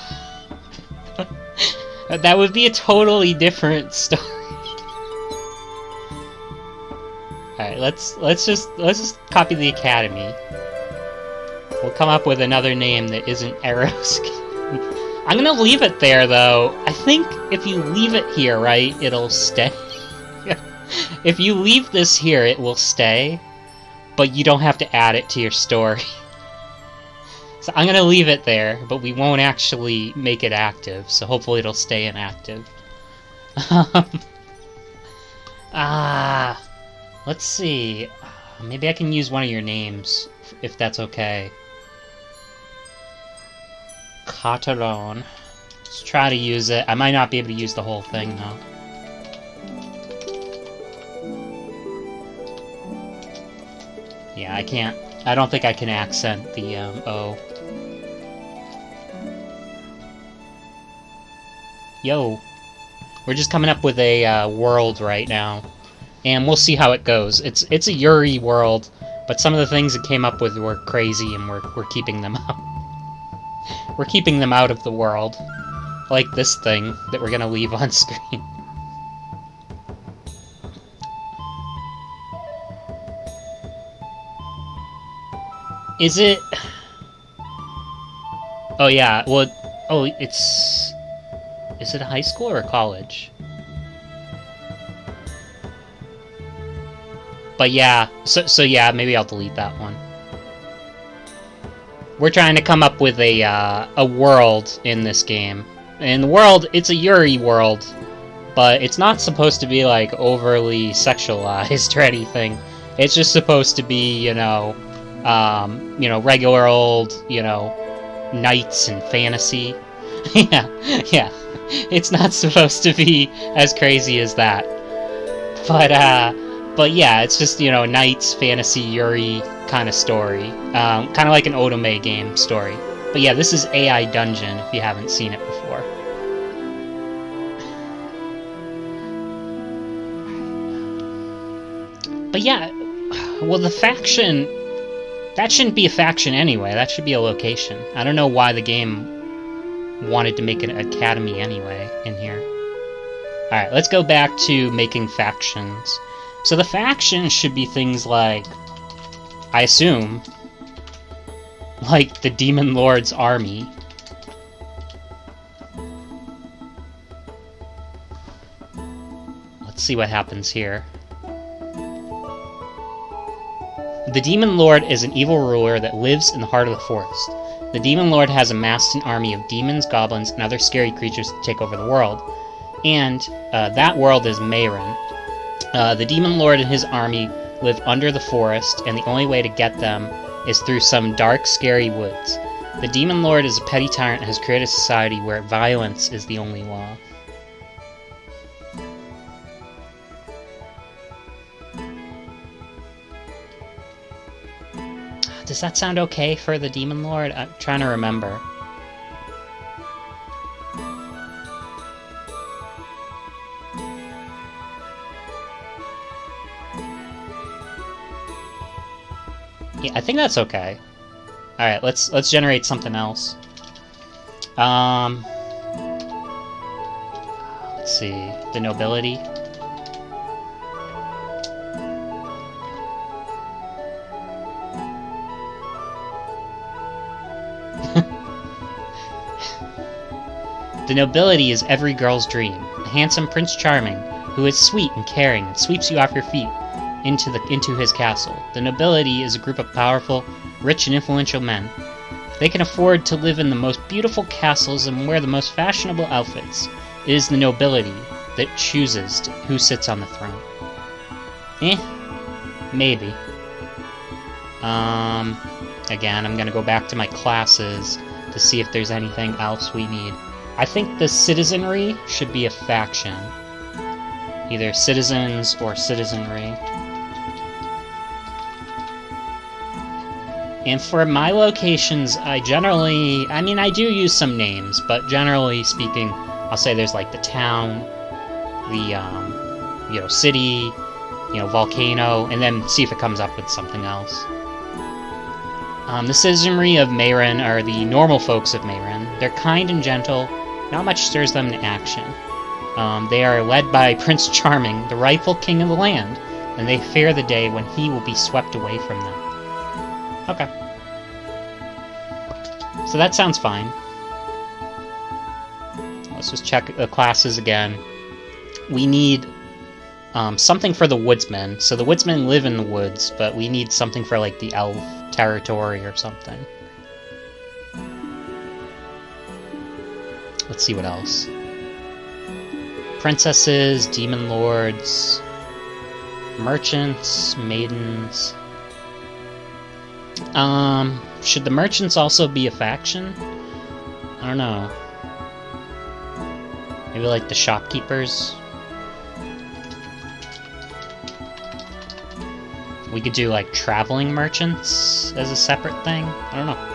That would be a totally different story. Alright, let's just copy the academy. We'll come up with another name that isn't Eros. I'm gonna leave it there though. I think if you leave it here, right, it'll stay. If you leave this here, it will stay, but you don't have to add it to your story. So I'm gonna leave it there, but we won't actually make it active, so hopefully it'll stay inactive. Let's see. Maybe I can use one of your names, if that's okay. Catalan. Let's try to use it. I might not be able to use the whole thing, though. Yeah, I can't. I don't think I can accent the O. Yo. We're just coming up with a world right now. And we'll see how it goes. It's a Yuri world, but some of the things it came up with were crazy, and we're keeping them out. We're keeping them out of the world. like this thing that we're gonna leave on screen. Is it... Oh yeah, well... Oh, it's... Is it a high school or a college? But yeah, so yeah, maybe I'll delete that one. We're trying to come up with a world in this game. And the world, it's a Yuri world, but it's not supposed to be, like, overly sexualized or anything. It's just supposed to be, you know, regular old, knights and fantasy. yeah. It's not supposed to be as crazy as that. But yeah, it's just, knights, fantasy, Yuri kind of story. Kind of like an Otome game story. But yeah, this is AI Dungeon, if you haven't seen it before. But yeah, well, the faction... That shouldn't be a faction anyway, that should be a location. I don't know why the game wanted to make an academy anyway in here. Alright, let's go back to making factions. So the factions should be things like, I assume, like the Demon Lord's army. Let's see what happens here. The Demon Lord is an evil ruler that lives in the heart of the forest. The Demon Lord has amassed an army of demons, goblins, and other scary creatures to take over the world. And that world is Mayron. The Demon Lord and his army live under the forest, and the only way to get them is through some dark, scary woods. The Demon Lord is a petty tyrant and has created a society where violence is the only law. Does that sound okay for the Demon Lord? I'm trying to remember. Yeah, I think that's okay. Alright, let's generate something else. Let's see. The nobility. The nobility is every girl's dream. A handsome Prince Charming, who is sweet and caring and sweeps you off your feet into his castle. The nobility is a group of powerful, rich and influential men. They can afford to live in the most beautiful castles and wear the most fashionable outfits. It is the nobility that chooses who sits on the throne. Maybe. Again, I'm gonna go back to my classes to see if there's anything else we need. I think the citizenry should be a faction. Either citizens or citizenry. And for my locations, I do use some names, but generally speaking, I'll say there's like the town, the, city, volcano, and then see if it comes up with something else. The citizenry of Mayron are the normal folks of Mayron. They're kind and gentle, not much stirs them to action. They are led by Prince Charming, the rightful king of the land, and they fear the day when he will be swept away from them. Okay. So that sounds fine. Let's just check the classes again. We need something for the woodsmen. So the woodsmen live in the woods, but we need something for like the elf territory or something. Let's see what else. Princesses, demon lords, merchants, maidens. Should the merchants also be a faction? I don't know. Maybe like the shopkeepers? We could do like traveling merchants as a separate thing? I don't know.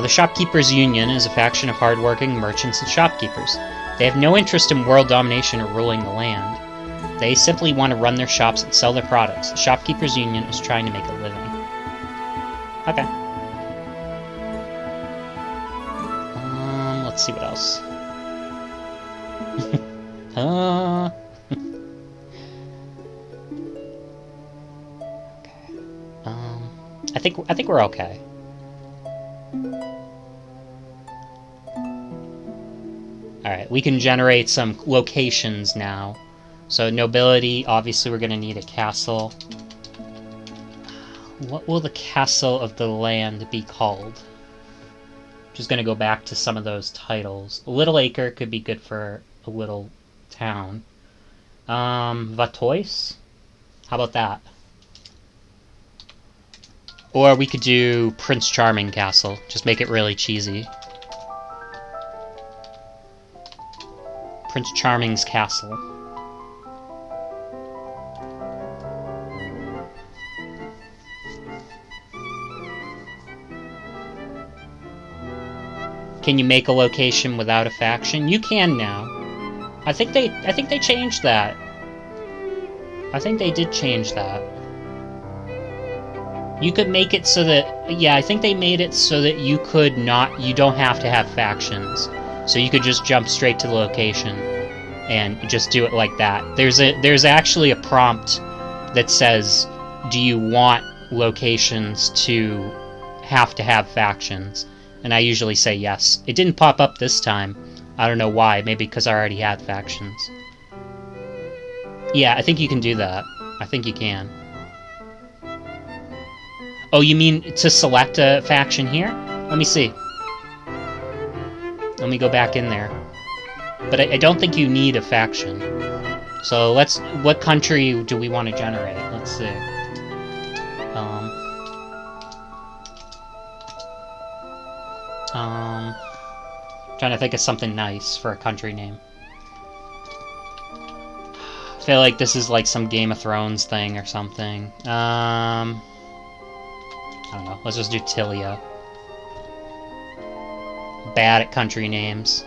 The Shopkeepers Union is a faction of hardworking merchants and shopkeepers. They have no interest in world domination or ruling the land. They simply want to run their shops and sell their products. The Shopkeepers Union is trying to make a living. Okay. let's see what else. Okay. I think we're okay. Alright, we can generate some locations now. So nobility, obviously we're gonna need a castle. What will the castle of the land be called? Just gonna go back to some of those titles. Little Acre could be good for a little town. Vatois? How about that? Or we could do Prince Charming Castle. Just make it really cheesy. Prince Charming's Castle. Can you make a location without a faction? You can now. I think they changed that. I think they did change that. You could make it so that, yeah, I think they made it so that you don't have to have factions. So you could just jump straight to the location and just do it like that. There's actually a prompt that says, do you want locations to have factions? And I usually say yes. It didn't pop up this time. I don't know why. Maybe because I already had factions. Yeah, I think you can do that. I think you can. Oh, you mean to select a faction here? Let me see. Let me go back in there. But I don't think you need a faction. So what country do we want to generate? Let's see. Trying to think of something nice for a country name. I feel like this is like some Game of Thrones thing or something. I don't know. Let's just do Tilia. Bad at country names.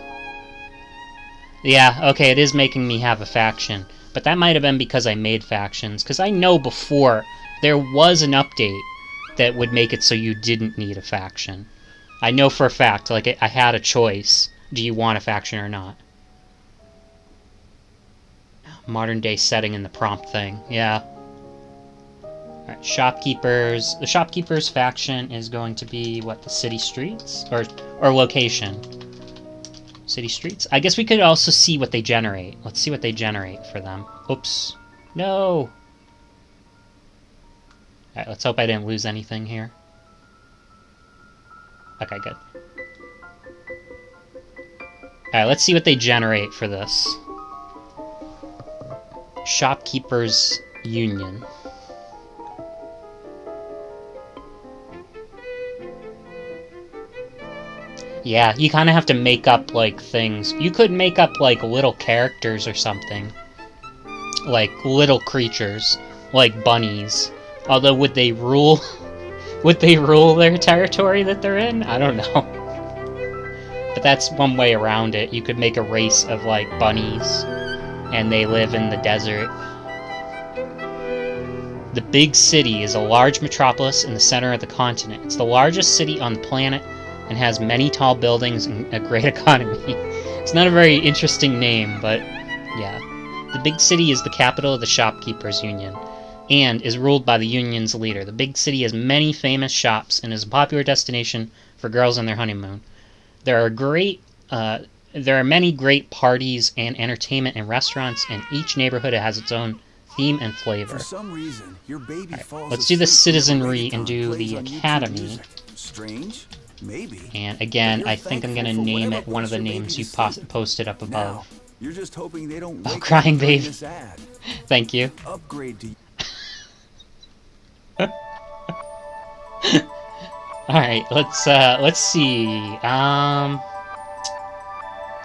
Yeah, okay, it is making me have a faction. But that might have been because I made factions. Because I know before there was an update that would make it so you didn't need a faction. I know for a fact, like, I had a choice. Do you want a faction or not? Modern day setting in the prompt thing. Yeah. Alright, shopkeepers. The shopkeepers faction is going to be, what, the city streets? Or location. City streets? I guess we could also see what they generate. Let's see what they generate for them. Oops. No! Alright, let's hope I didn't lose anything here. Okay, good. Alright, let's see what they generate for this. Shopkeepers Union. Yeah, you kind of have to make up, like, things. You could make up, like, little characters or something. Like, little creatures. Like bunnies. Although, would they rule... would they rule their territory that they're in? I don't know. But that's one way around it. You could make a race of, like, bunnies. And they live in the desert. The big city is a large metropolis in the center of the continent. It's the largest city on the planet and has many tall buildings and a great economy. It's not a very interesting name, but yeah. The big city is the capital of the Shopkeepers Union and is ruled by the union's leader. The big city has many famous shops and is a popular destination for girls on their honeymoon. There are many great parties and entertainment and restaurants, and each neighborhood has its own theme and flavor. For some reason, your baby falls Let's do the asleep when citizenry reggaeton and do plays the on YouTube academy. Music. Strange? Maybe. And again, You're I think I'm gonna thankful for name whatever it one of the puts your names baby you to sleep. posted up Now, above. you're just hoping they don't Oh, wake crying up during baby. this ad. Thank you. Upgrade to Alright, let's see.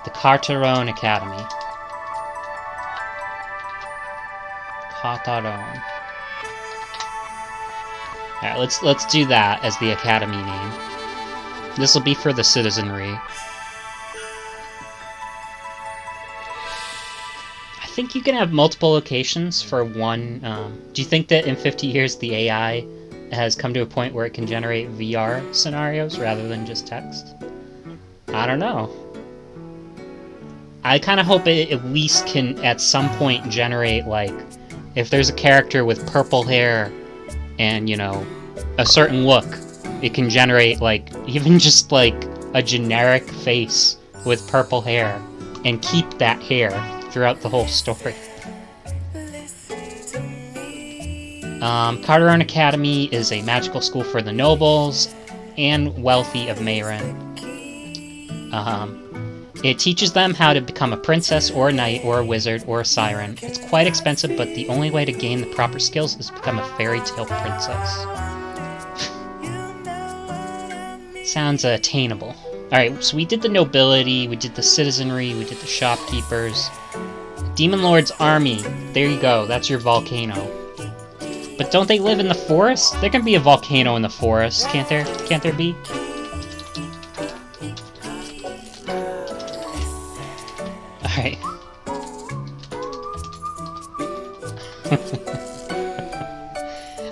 The Carteron Academy. Carteron. Alright, let's do that as the academy name. This will be for the citizenry. I think you can have multiple locations for one. Do you think that in 50 years the AI has come to a point where it can generate VR scenarios rather than just text? I don't know. I kind of hope it at least can, at some point, generate, like, if there's a character with purple hair and, you know, a certain look, it can generate, like, even just, like, a generic face with purple hair and keep that hair throughout the whole story. Carteron Academy is a magical school for the nobles and wealthy of Mayron. It teaches them how to become a princess or a knight or a wizard or a siren. It's quite expensive, but the only way to gain the proper skills is to become a fairy tale princess. Sounds attainable. Alright, so we did the nobility, we did the citizenry, we did the shopkeepers. Demon Lord's army. There you go, that's your volcano. But don't they live in the forest? There can be a volcano in the forest, can't there? Can't there be? Alright.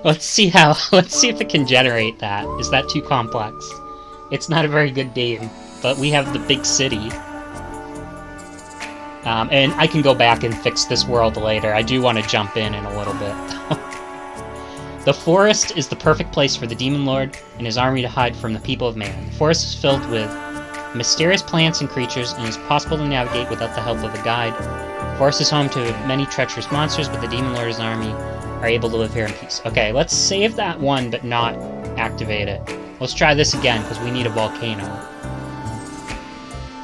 Let's see if it can generate that. Is that too complex? It's not a very good game, but we have the big city. And I can go back and fix this world later. I do want to jump in a little bit. The forest is the perfect place for the Demon Lord and his army to hide from the people of Mayron. The forest is filled with mysterious plants and creatures, and is possible to navigate without the help of a guide. The forest is home to many treacherous monsters, but the Demon Lord and his army are able to live here in peace. Okay, let's save that one, but not activate it. Let's try this again, because we need a volcano.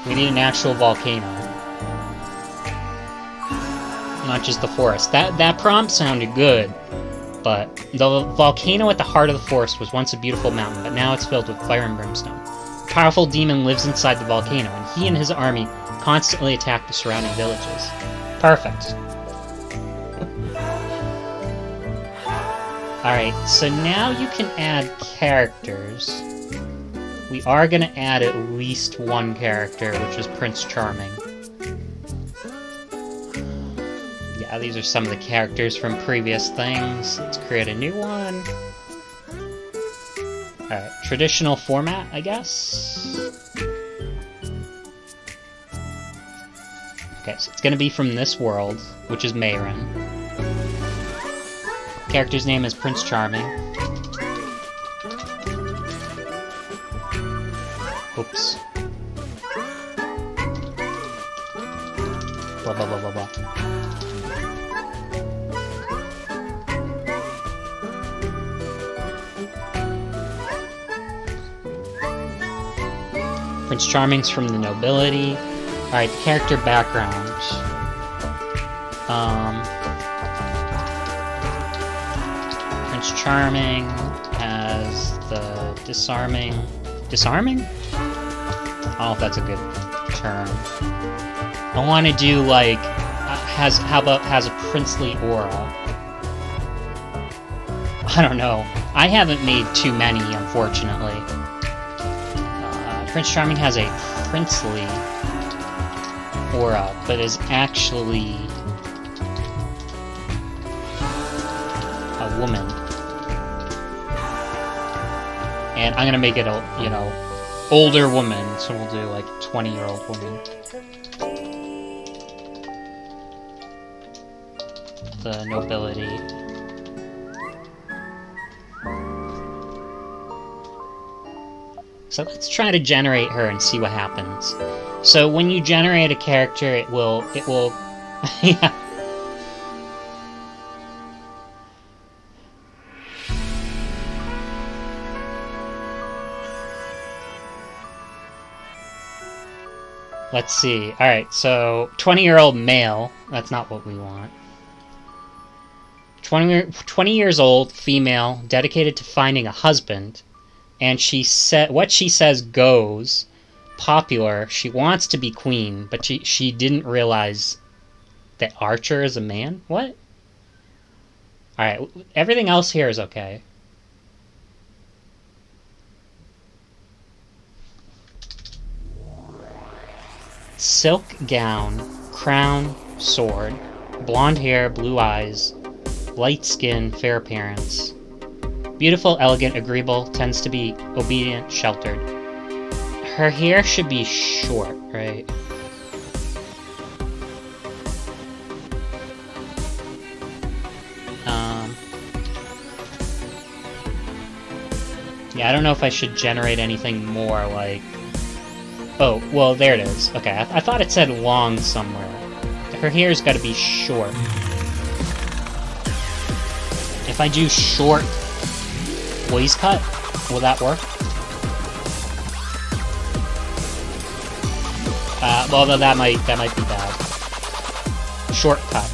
We need an actual volcano. Not just the forest. That prompt sounded good. But the volcano at the heart of the forest was once a beautiful mountain, but now it's filled with fire and brimstone. A powerful demon lives inside the volcano, and he and his army constantly attack the surrounding villages. Perfect. Alright, so now you can add characters. We are going to add at least one character, which is Prince Charming. Yeah, these are some of the characters from previous things. Let's create a new one. Alright, traditional format, I guess? Okay, so it's gonna be from this world, which is Mayron. Character's name is Prince Charming. Oops. Blah blah blah blah blah. Prince Charming's from the nobility. Alright, the character background. Prince Charming has the disarming... Disarming? I don't know if that's a good term. I want to do, like... how about has a princely aura? I don't know. I haven't made too many, unfortunately. Prince Charming has a princely aura, but is actually a woman. And I'm gonna make it a, you know, older woman, so we'll do like 20-year-old woman. The nobility. So let's try to generate her and see what happens. So when you generate a character, it will, yeah. Let's see. Alright, so 20-year-old male. That's not what we want. 20 years old, female, dedicated to finding a husband. And she said, what she says goes. Popular. She wants to be queen, but she didn't realize that Archer is a man? What? Alright, everything else here is okay. Silk gown, crown, sword, blonde hair, blue eyes, light skin, fair appearance. Beautiful, elegant, agreeable, tends to be obedient, sheltered. Her hair should be short, right? Yeah, I don't know if I should generate anything more, like... Oh, well, there it is. Okay, I thought it said long somewhere. Her hair's gotta be short. If I do short waist cut, will that work? Well, no, that might be bad. Shortcut.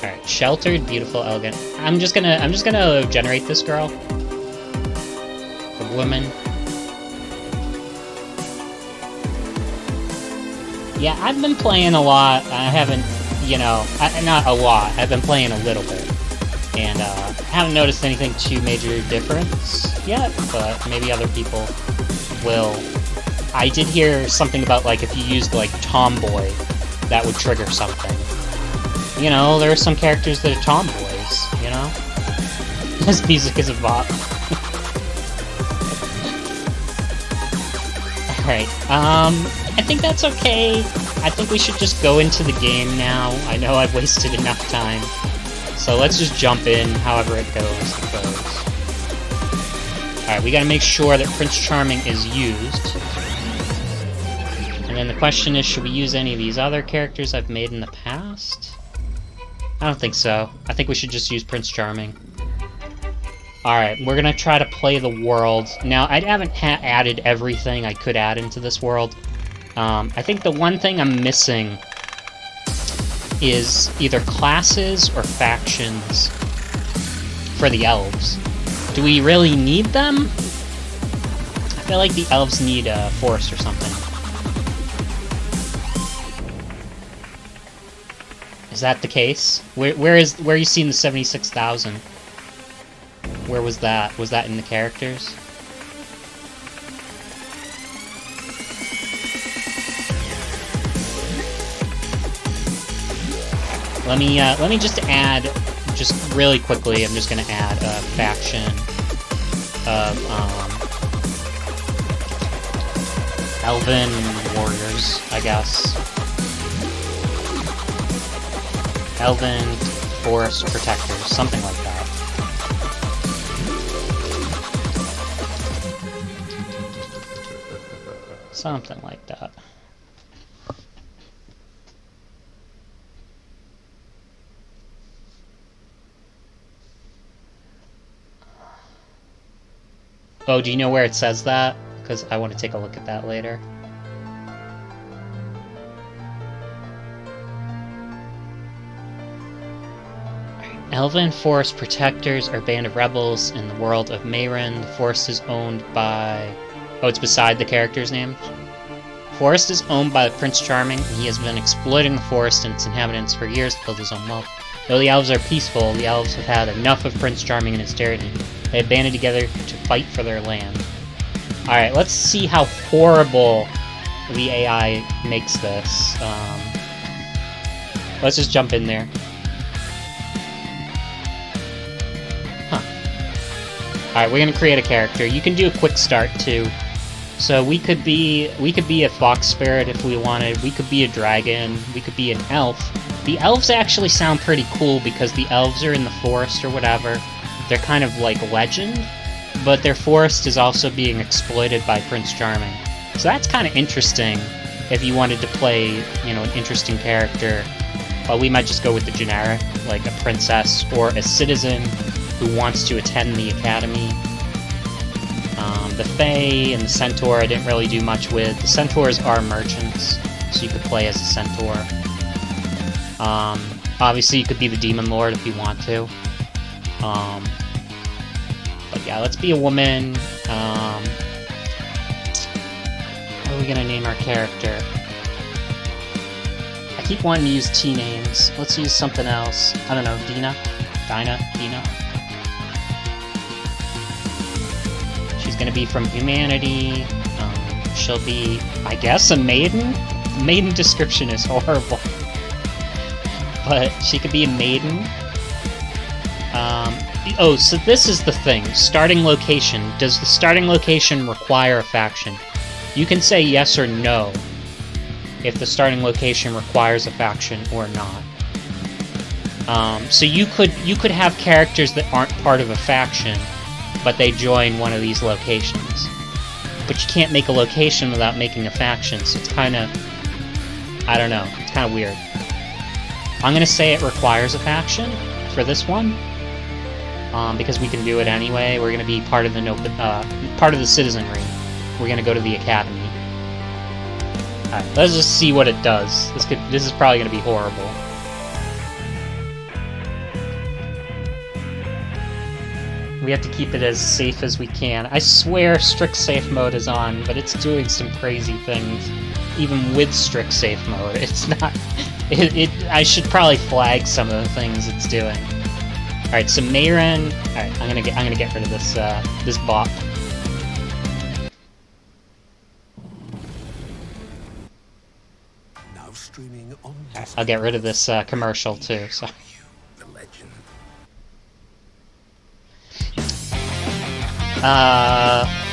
Alright, sheltered, beautiful, elegant. I'm just gonna generate this girl. A woman. Yeah, I've been playing a lot. I haven't, you know, not a lot. I've been playing a little bit. And, haven't noticed anything too major difference yet, but maybe other people will. I did hear something about, like, if you used, like, Tomboy, that would trigger something. You know, there are some characters that are tomboys, you know? This music is a bop. Alright, I think that's okay. I think we should just go into the game now. I know I've wasted enough time. So let's just jump in, however it goes, I suppose. Alright, we gotta make sure that Prince Charming is used. And then the question is, should we use any of these other characters I've made in the past? I don't think so. I think we should just use Prince Charming. Alright, we're gonna try to play the world. Now, I haven't added everything I could add into this world. I think the one thing I'm missing is either classes or factions for the elves. Do we really need them? I feel like the elves need a forest or something. Is that the case? Where are you seeing the 76,000? Where was that? Was that in the characters? Let me just add, just really quickly, I'm just gonna add a faction of, Elven Warriors, I guess. Elven Forest Protectors, something like that. Something like that. Oh, do you know where it says that? Because I want to take a look at that later. Elven Forest Protectors are a band of rebels in the world of Mayren. The forest is owned by... Oh, it's beside the character's name. Forest is owned by Prince Charming, and he has been exploiting the forest and its inhabitants for years to build his own wealth. Though the elves are peaceful, the elves have had enough of Prince Charming and his tyranny. They have banded together to fight for their land. Alright, let's see how horrible the AI makes this. Let's just jump in there. Huh. Alright, we're gonna create a character. You can do a quick start, too. So we could be a fox spirit if we wanted. We could be a dragon. We could be an elf. The elves actually sound pretty cool because the elves are in the forest or whatever. They're kind of like legend, but their forest is also being exploited by Prince Charming. So that's kind of interesting if you wanted to play, you know, an interesting character. Well, we might just go with the generic, like a princess or a citizen who wants to attend the academy. The Fae and the Centaur I didn't really do much with. The Centaurs are merchants, so you could play as a Centaur. Obviously you could be the Demon Lord if you want to. But yeah, let's be a woman. What are we gonna name our character? I keep wanting to use T names. Let's use something else. I don't know, Dina? Dina? She's gonna be from humanity. She'll be, I guess, a maiden? The maiden description is horrible. But she could be a maiden. Oh, so this is the thing. Starting location. Does the starting location require a faction? You can say yes or no if the starting location requires a faction or not. So you could have characters that aren't part of a faction, but they join one of these locations. But you can't make a location without making a faction, so it's kind of... I don't know. It's kind of weird. I'm going to say it requires a faction for this one, because we can do it anyway. We're going to be part of the citizenry. We're going to go to the academy. Alright, let's just see what it does. This is probably going to be horrible. We have to keep it as safe as we can. I swear strict safe mode is on, but it's doing some crazy things. Even with strict safe mode, it's not... I should probably flag some of the things it's doing. Alright, so Mayron... Alright, I'm gonna get rid of this, this bot. Now streaming on Right, I'll get rid of this, commercial, too, so... The legend.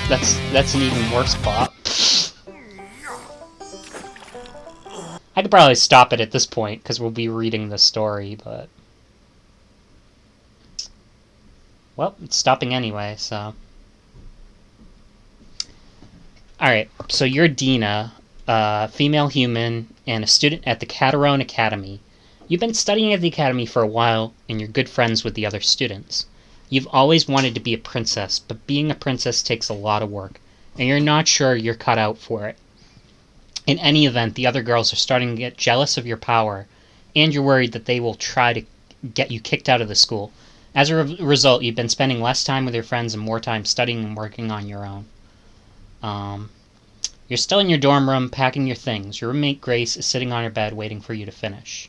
That's an even worse bot. I could probably stop it at this point, because we'll be reading the story, but... Well, it's stopping anyway, so... Alright, so you're Dina, a female human, and a student at the Caterone Academy. You've been studying at the Academy for a while, and you're good friends with the other students. You've always wanted to be a princess, but being a princess takes a lot of work, and you're not sure you're cut out for it. In any event, the other girls are starting to get jealous of your power, and you're worried that they will try to get you kicked out of the school. As a result, you've been spending less time with your friends and more time studying and working on your own. You're still in your dorm room, packing your things. Your roommate, Grace, is sitting on her bed waiting for you to finish.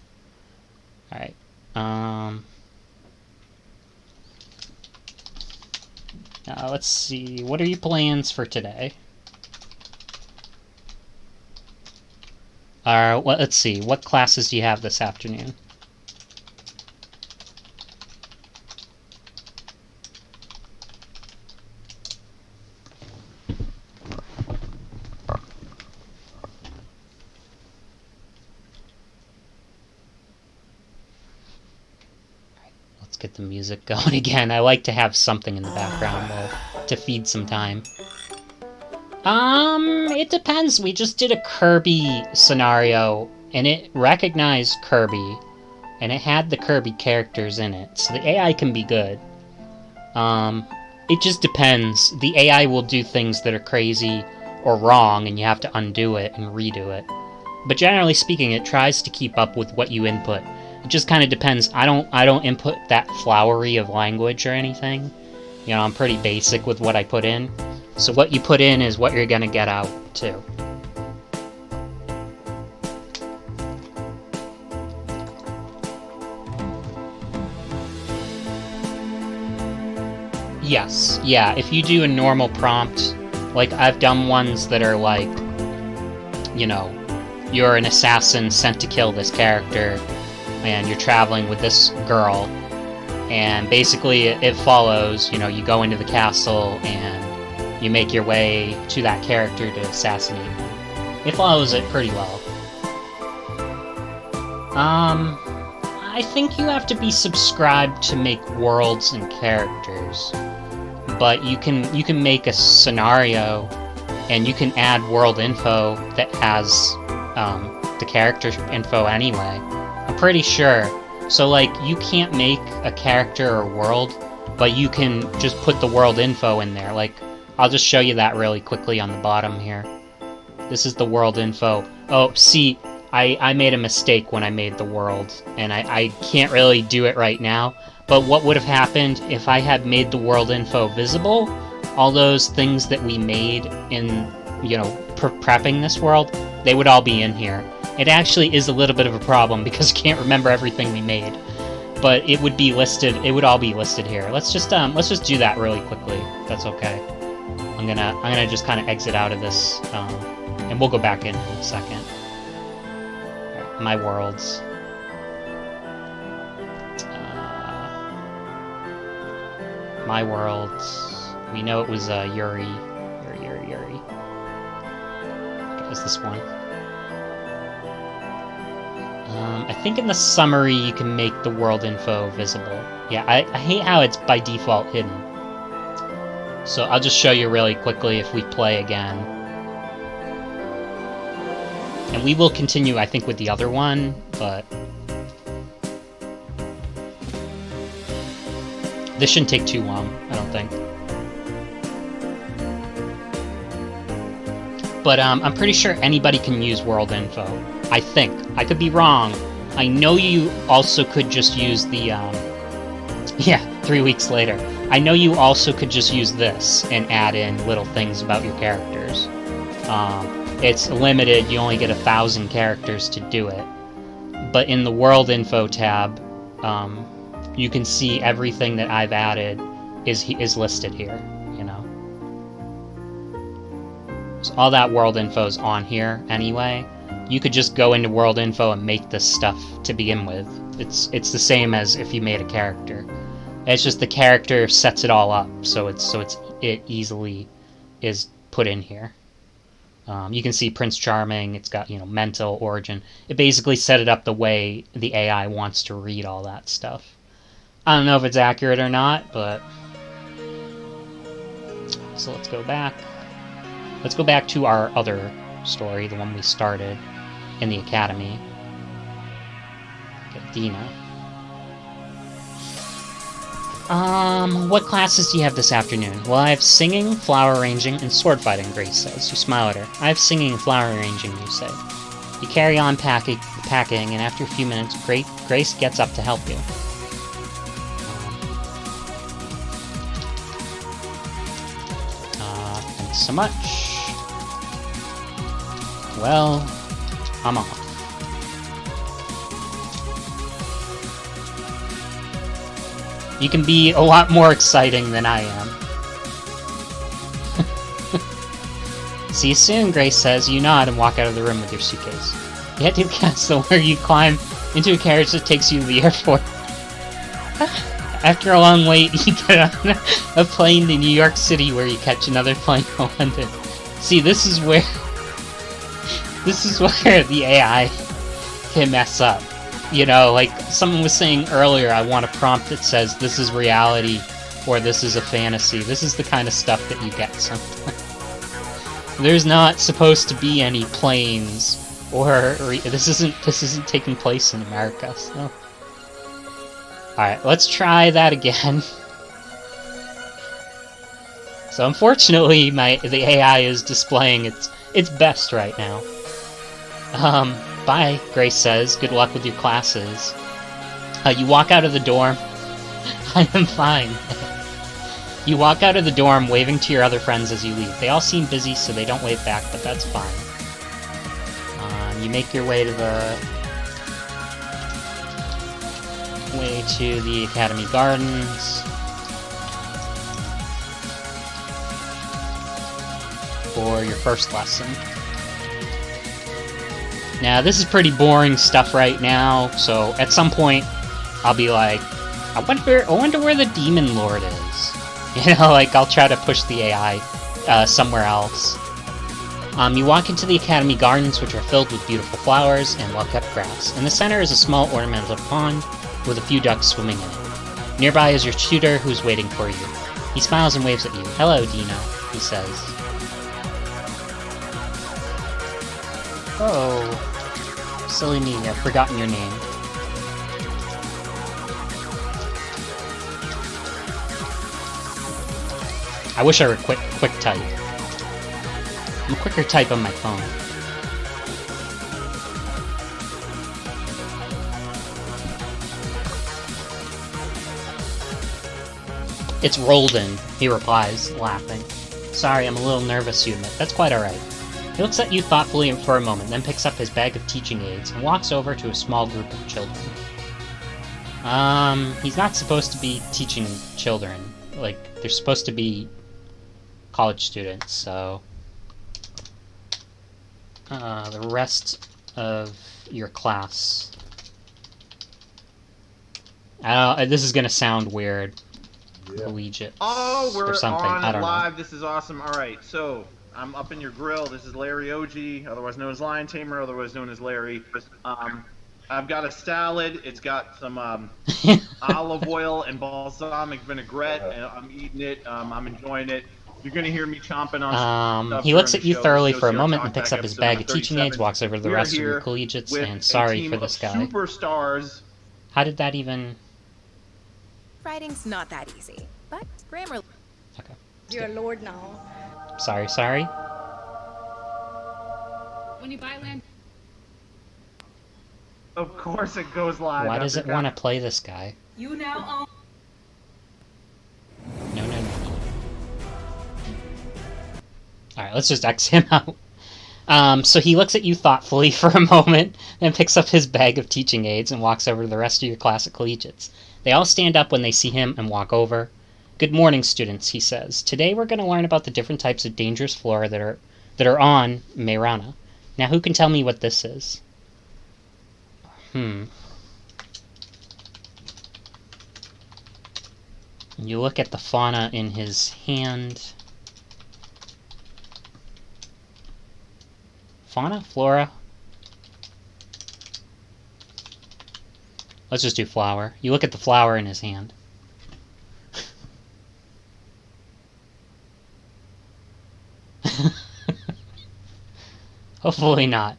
Alright, let's see. What are your plans for today? Well, let's see. What classes do you have this afternoon? Let's get the music going again. I like to have something in the background to feed some time. It depends. We just did a Kirby scenario, and it recognized Kirby, and it had the Kirby characters in it, so the AI can be good. It just depends. The AI will do things that are crazy or wrong, and you have to undo it and redo it. But generally speaking, it tries to keep up with what you input. It just kind of depends. I don't input that flowery of language or anything. You know, I'm pretty basic with what I put in. So what you put in is what you're gonna get out, too. Yes, yeah, if you do a normal prompt, like, I've done ones that are like, you know, you're an assassin sent to kill this character, and you're traveling with this girl, and basically it follows, you know, you go into the castle, and you make your way to that character to assassinate him. It follows it pretty well. I think you have to be subscribed to make worlds and characters. But you can make a scenario, and you can add world info that has the character info anyway. I'm pretty sure. So, like, you can't make a character or world, but you can just put the world info in there. Like, I'll just show you that really quickly on the bottom here. This is the world info. Oh, see, I made a mistake when I made the world, and I can't really do it right now. But what would have happened if I had made the world info visible? All those things that we made in, you know, prepping this world, they would all be in here. It actually is a little bit of a problem because I can't remember everything we made. But it would be listed, it would all be listed here. Let's just do that really quickly. That's okay. I'm gonna just kind of exit out of this, and we'll go back in a second. Right, my worlds. My worlds. We know it was Yuri. is this one. I think in the summary you can make the world info visible. Yeah, I hate how it's by default hidden. So I'll just show you really quickly if we play again. And we will continue, I think, with the other one, but... this shouldn't take too long, I don't think. But I'm pretty sure anybody can use world info. I think. I could be wrong. I know you also could just use the, yeah, 3 weeks later. I know you also could just use this and add in little things about your characters. It's limited, you only get 1,000 characters to do it. But in the world info tab, you can see everything that I've added is listed here, you know. So all that world info is on here anyway. You could just go into world info and make this stuff to begin with. It's the same as if you made a character. It's just the character sets it all up, so it easily is put in here. You can see Prince Charming. It's got, you know, mental origin. It basically set it up the way the AI wants to read all that stuff. I don't know if it's accurate or not, but so let's go back. Let's go back to our other story, the one we started in the academy. Get Dina. What classes do you have this afternoon? Well, I have singing, flower arranging, and sword fighting, Grace says. You smile at her. I have singing and flower arranging, you say. You carry on packing, and after a few minutes, Grace gets up to help you. Thanks so much. Well, I'm off. You can be a lot more exciting than I am. See you soon, Grace says. You nod and walk out of the room with your suitcase. You head to a castle where you climb into a carriage that takes you to the airport. After a long wait, you get on a plane to New York City where you catch another plane to London. See, this is where the AI can mess up. You know, like someone was saying earlier, I want a prompt that says this is reality or this is a fantasy. This is the kind of stuff that you get sometimes. There's not supposed to be any planes or this isn't taking place in America, so. Alright, let's try that again. So unfortunately the AI is displaying its best right now. Bye, Grace says. Good luck with your classes. You walk out of the dorm. I am fine. You walk out of the dorm, waving to your other friends as you leave. They all seem busy, so they don't wave back, but that's fine. You make your way to the Academy Gardens. For your first lesson. Now, this is pretty boring stuff right now, so at some point, I'll be like, I wonder where the Demon Lord is. You know, like, I'll try to push the AI somewhere else. You walk into the Academy Gardens, which are filled with beautiful flowers and well-kept grass. In the center is a small ornamental pond with a few ducks swimming in it. Nearby is your tutor, who's waiting for you. He smiles and waves at you. Hello, Dina, he says. Oh. Silly me, I've forgotten your name. I wish I were quick type. I'm a quicker type on my phone. It's Roldan, he replies, laughing. Sorry, I'm a little nervous, you admit. That's quite alright. He looks at you thoughtfully for a moment, then picks up his bag of teaching aids and walks over to a small group of children. He's not supposed to be teaching children. Like, they're supposed to be college students, so... the rest of your class. This is gonna sound weird. Yeah. Collegiate. Oh, we're or something. on I don't live. know. This is awesome. All right, so I'm up in your grill. This is Larry OG, otherwise known as Lion Tamer, otherwise known as Larry. I've got a salad. It's got some olive oil and balsamic vinaigrette, and I'm eating it. I'm enjoying it. You're gonna hear me chomping on stuff He during looks at the you show. thoroughly Go for a see our moment and Talk picks Back up his episode bag number of teaching aids, 37. walks over to the We are rest of your here collegiates, with and a sorry team for of this guy. Superstars. How did that even... Writing's not that easy, but grammar. Okay. You're a lord now. Sorry. When you buy land. Of course it goes live. Why does it want to play this guy? You now own. No. Alright, let's just X him out. So he looks at you thoughtfully for a moment, then picks up his bag of teaching aids and walks over to the rest of your class of collegiates. They all stand up when they see him and walk over. Good morning, students, he says. Today we're going to learn about the different types of dangerous flora that are on Meyrana. Now who can tell me what this is? You look at the fauna in his hand. Fauna? Flora? Let's just do flower. You look at the flower in his hand. Hopefully not.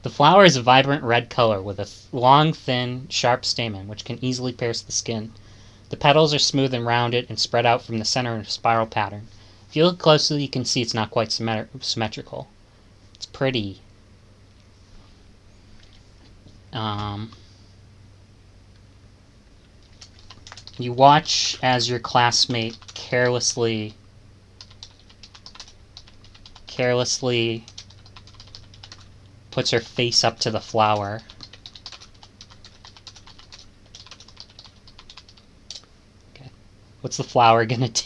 The flower is a vibrant red color with a long, thin, sharp stamen which can easily pierce the skin. The petals are smooth and rounded and spread out from the center in a spiral pattern. If you look closely, you can see it's not quite symmetrical. It's pretty. You watch as your classmate carelessly puts her face up to the flower. Okay. What's the flower gonna do?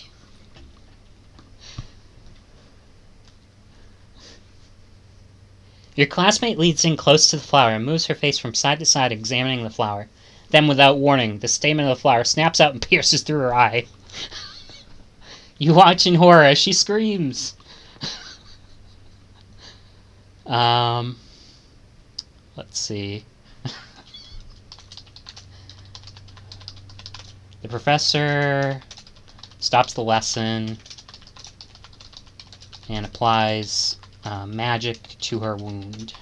Your classmate leads in close to the flower and moves her face from side to side, examining the flower. Then, without warning, the stamen of the flower snaps out and pierces through her eye. You watch in horror as she screams. Let's see. The professor stops the lesson and applies magic to her wound.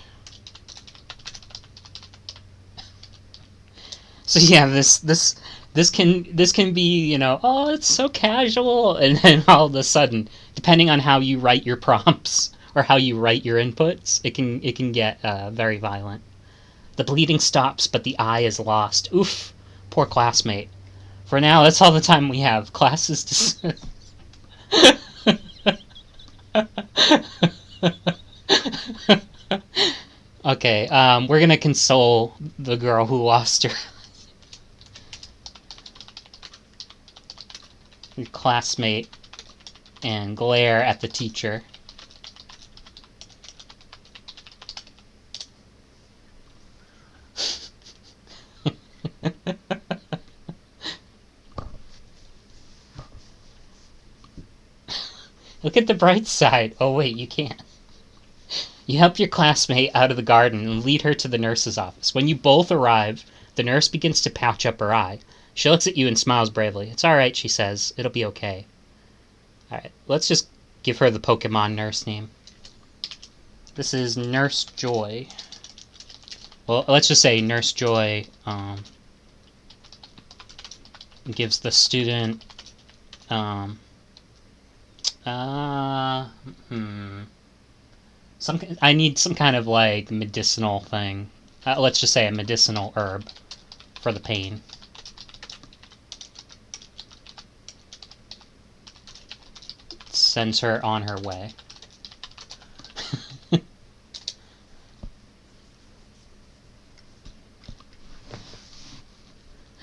So yeah, this can be, you know, oh, it's so casual, and then all of a sudden, depending on how you write your prompts or how you write your inputs, it can get very violent. The bleeding stops, but the eye is lost. Oof, poor classmate. For now, that's all the time we have. Class is dismissed. Okay, we're gonna console the girl who lost her. Your classmate and glare at the teacher. Look at the bright side. Oh wait, you can't. You help your classmate out of the garden and lead her to the nurse's office. When you both arrive, the nurse begins to pouch up her eye. She looks at you and smiles bravely. It's alright, she says. It'll be okay. Alright, let's just give her the Pokemon nurse name. This is Nurse Joy. Well, let's just say Nurse Joy gives the student I need some kind of like medicinal thing. Let's just say a medicinal herb for the pain. Sends her on her way.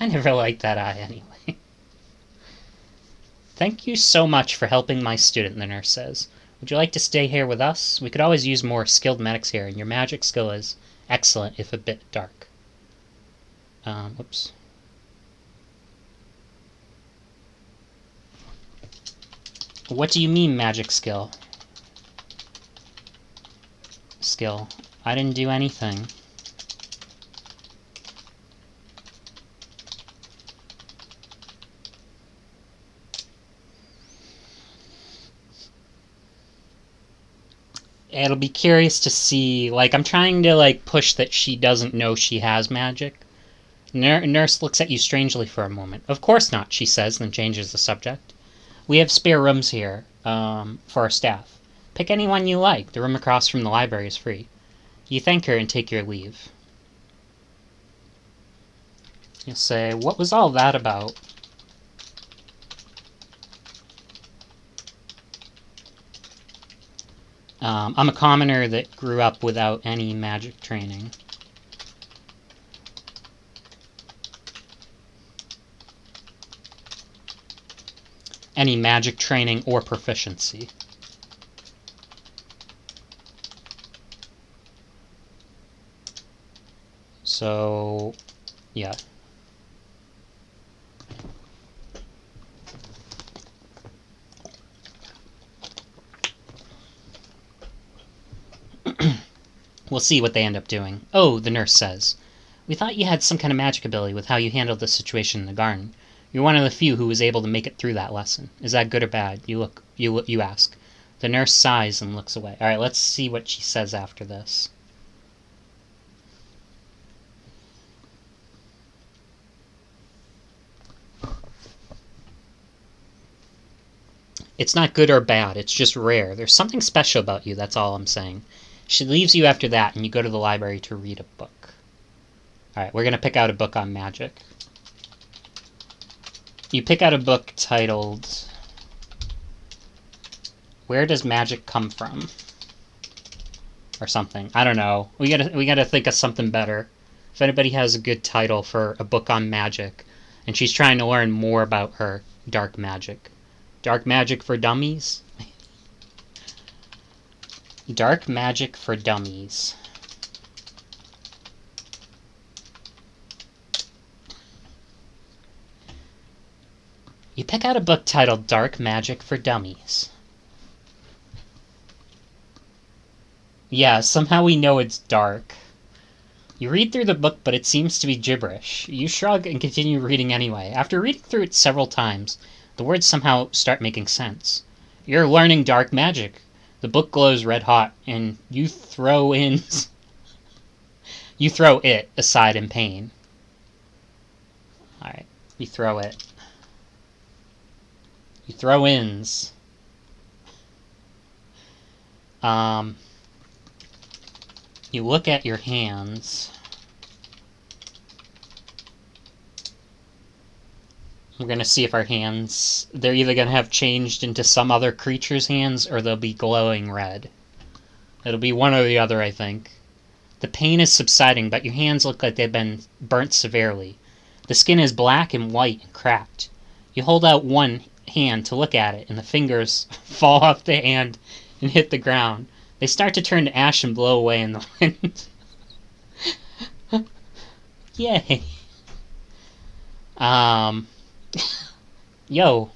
I never liked that eye anyway. Thank you so much for helping my student, the nurse says. Would you like to stay here with us? We could always use more skilled medics here, and your magic skill is excellent, if a bit dark. Whoops. What do you mean, magic skill? skill. I didn't do anything. It'll be curious to see, like, I'm trying to, like, push that she doesn't know she has magic. Nurse looks at you strangely for a moment. Of course not, she says, then changes the subject. We have spare rooms here, for our staff. Pick any one you like. The room across from the library is free. You thank her and take your leave. You'll say, what was all that about? I'm a commoner that grew up without any magic training. Any magic training or proficiency. So, yeah. We'll see what they end up doing. Oh, the nurse says. We thought you had some kind of magic ability with how you handled the situation in the garden. You're one of the few who was able to make it through that lesson. Is that good or bad? You ask. The nurse sighs and looks away. Alright, let's see what she says after this. It's not good or bad, it's just rare. There's something special about you, that's all I'm saying. She leaves you after that, and you go to the library to read a book. Alright, we're going to pick out a book on magic. You pick out a book titled... Where Does Magic Come From? Or something. I don't know. We gotta think of something better. If anybody has a good title for a book on magic, and she's trying to learn more about her dark magic. Dark Magic for Dummies? Dark Magic for Dummies. You pick out a book titled Dark Magic for Dummies. Yeah, somehow we know it's dark. You read through the book, but it seems to be gibberish. You shrug and continue reading anyway. After reading through it several times, the words somehow start making sense. You're learning dark magic. The book glows red hot, and you throw it aside in pain. Alright, you throw it. You throw ins. You look at your hands. We're going to see if our hands, they're either going to have changed into some other creature's hands or they'll be glowing red. It'll be one or the other, I think. The pain is subsiding, but your hands look like they've been burnt severely. The skin is black and white and cracked. You hold out one hand to look at it, and the fingers fall off the hand and hit the ground. They start to turn to ash and blow away in the wind. Yay. Yo.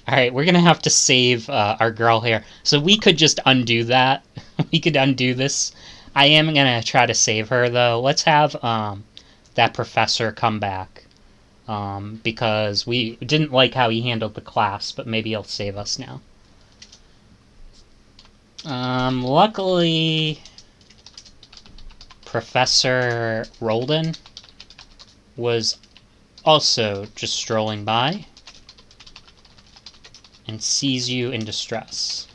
Alright, we're gonna have to save our girl here. So we could just undo that. We could undo this. I am gonna try to save her, though. Let's have that professor come back. Because we didn't like how he handled the class, but maybe he'll save us now. Luckily, Professor Roldan was also just strolling by and sees you in distress.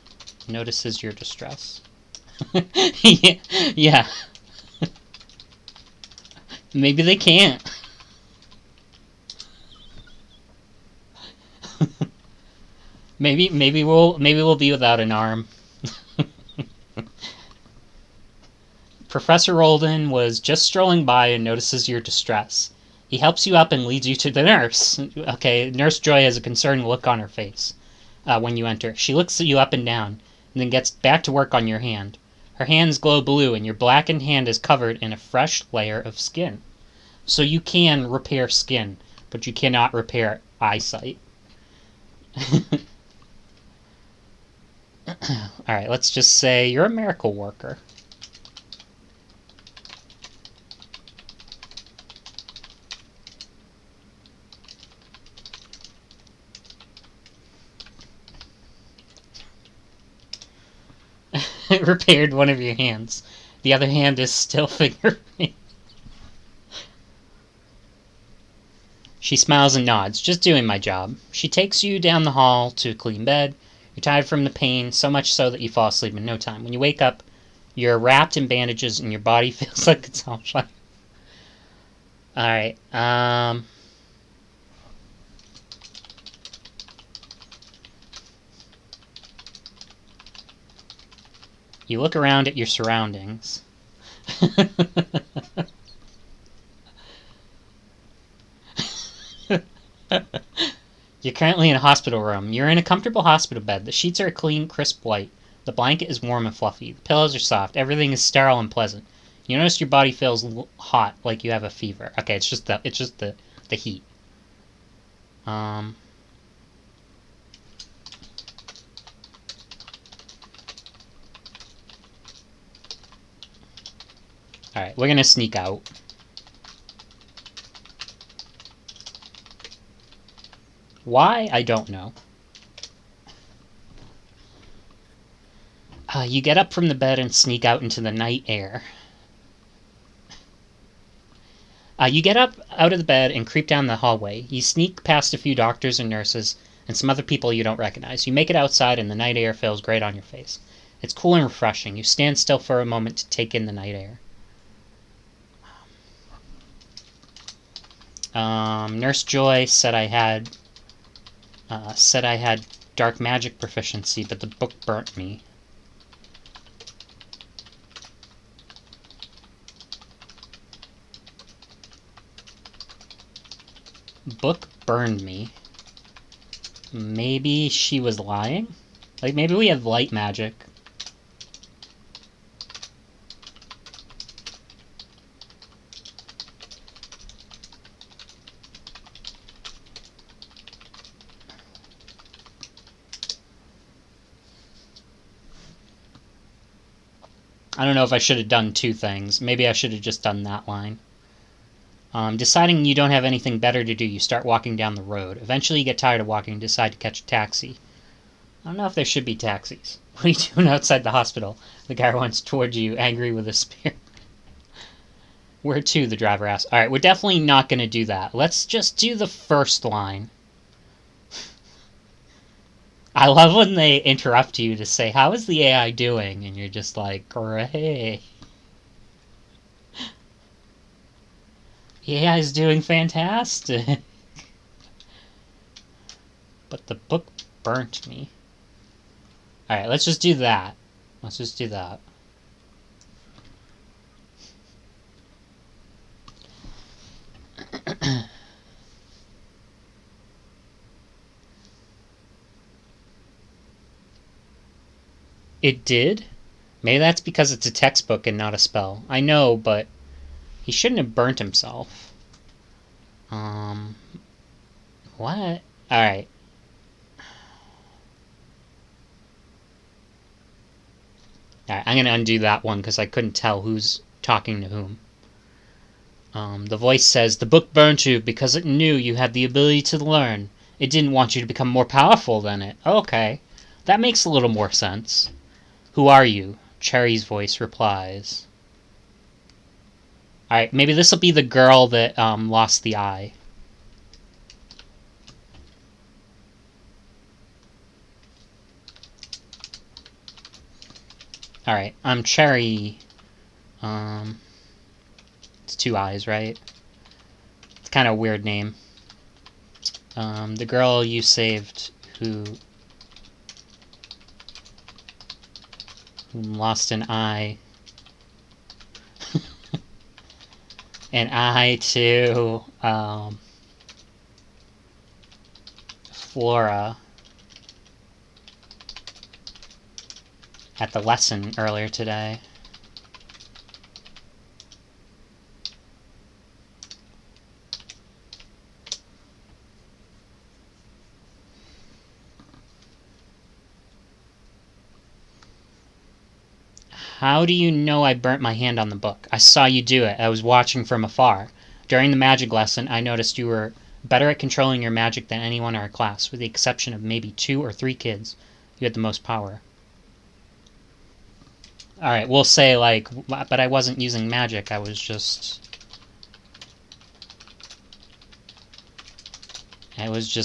Notices your distress. Yeah. Maybe they can't. Maybe we'll be without an arm. Professor Roldan was just strolling by and notices your distress. He helps you up and leads you to the nurse. Okay, Nurse Joy has a concerned look on her face when you enter. She looks at you up and down, and then gets back to work on your hand. Her hands glow blue, and your blackened hand is covered in a fresh layer of skin. So you can repair skin, but you cannot repair eyesight. Alright, let's just say you're a miracle worker. repaired one of your hands. The other hand is still fingerprint. She smiles and nods. Just doing my job. She takes you down the hall to a clean bed. You're tired from the pain, so much so that you fall asleep in no time. When you wake up, you're wrapped in bandages and your body feels like it's all fine. Alright, you look around at your surroundings. You're currently in a hospital room. You're in a comfortable hospital bed. The sheets are a clean, crisp white. The blanket is warm and fluffy. The pillows are soft. Everything is sterile and pleasant. You notice your body feels hot, like you have a fever. Okay, it's just the heat. Alright, we're gonna sneak out. Why? I don't know. You get up from the bed and sneak out into the night air. You get up out of the bed and creep down the hallway. You sneak past a few doctors and nurses and some other people you don't recognize. You make it outside and the night air feels great on your face. It's cool and refreshing. You stand still for a moment to take in the night air. Nurse Joy said I had dark magic proficiency, but the book burnt me. Book burned me. Maybe she was lying? Like, maybe we have light magic. I don't know if I should have done two things. Maybe I should have just done that line. Deciding you don't have anything better to do, you start walking down the road. Eventually you get tired of walking and decide to catch a taxi. I don't know if there should be taxis. What are you doing outside the hospital? The guy runs towards you, angry with a spear. Where to? The driver asks. Alright, we're definitely not going to do that. Let's just do the first line. I love when they interrupt you to say, how is the AI doing? And you're just like, great. The AI is doing fantastic. But the book burnt me. Alright, let's just do that. Let's just do that. It did? Maybe that's because it's a textbook and not a spell. I know, but he shouldn't have burnt himself. What? Alright. Alright, I'm gonna undo that one because I couldn't tell who's talking to whom. The voice says, the book burnt you because it knew you had the ability to learn. It didn't want you to become more powerful than it. Okay. That makes a little more sense. Who are you? Cherry's voice replies. Alright, maybe this will be the girl that lost the eye. Alright, I'm Cherry. It's two eyes, right? It's kind of a weird name. The girl you saved who lost an eye. An eye to Flora at the lesson earlier today. How do you know I burnt my hand on the book? I saw you do it. I was watching from afar. During the magic lesson, I noticed you were better at controlling your magic than anyone in our class, with the exception of maybe 2 or 3 kids. You had the most power. Alright, we'll say, like, but I wasn't using magic, I was just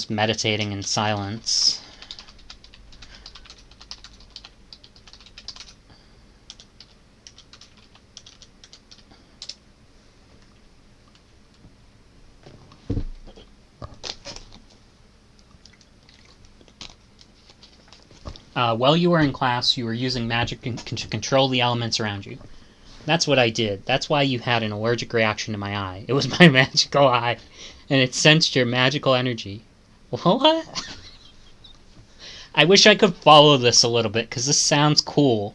meditating in silence. While you were in class, you were using magic to control the elements around you. That's what I did. That's why you had an allergic reaction to my eye. It was my magical eye, and it sensed your magical energy. What? I wish I could follow this a little bit, because this sounds cool.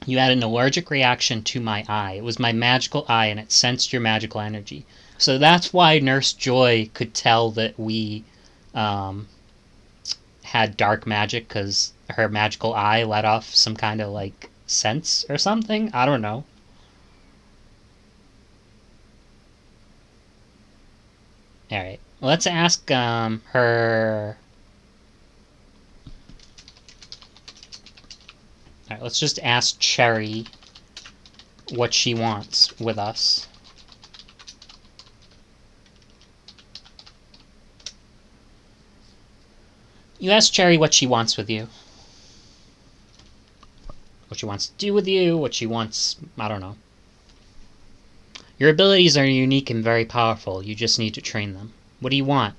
You had an allergic reaction to my eye. It was my magical eye, and it sensed your magical energy. So that's why Nurse Joy could tell that we had dark magic, because her magical eye let off some kind of, like, sense or something? I don't know. Alright, let's ask her... Alright, let's just ask Cherry what she wants with us. You ask Cherry what she wants with you. What she wants to do with you, what she wants... I don't know. Your abilities are unique and very powerful. You just need to train them. What do you want?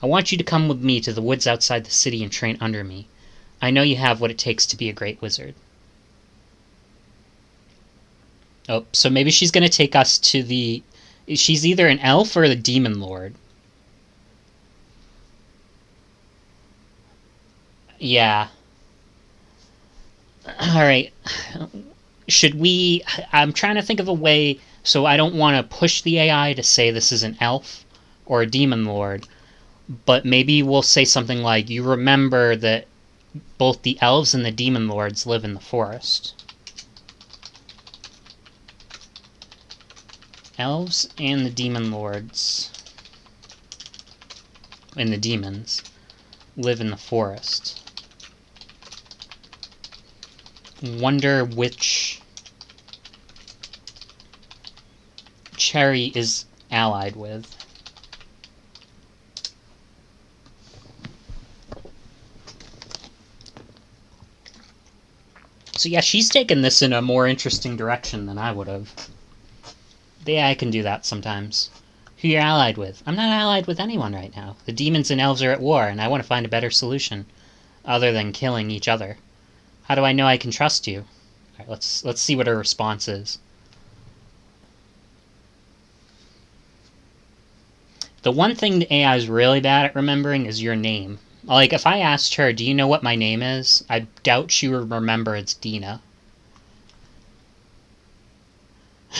I want you to come with me to the woods outside the city and train under me. I know you have what it takes to be a great wizard. Oh, so maybe she's going to take us to the... She's either an elf or the demon lord. Yeah. Alright. Should we... I'm trying to think of a way... So I don't want to push the AI to say this is an elf or a demon lord. But maybe we'll say something like, you remember that both the elves and the demon lords live in the forest. Elves and the demon lords and the demons live in the forest. Wonder which Cherry is allied with. So yeah, she's taken this in a more interesting direction than I would have. The AI can do that sometimes. Who you're allied with? I'm not allied with anyone right now. The demons and elves are at war, and I want to find a better solution, other than killing each other. How do I know I can trust you? Alright, let's see what her response is. The one thing the AI is really bad at remembering is your name. Like, if I asked her, do you know what my name is? I doubt she would remember it's Dina.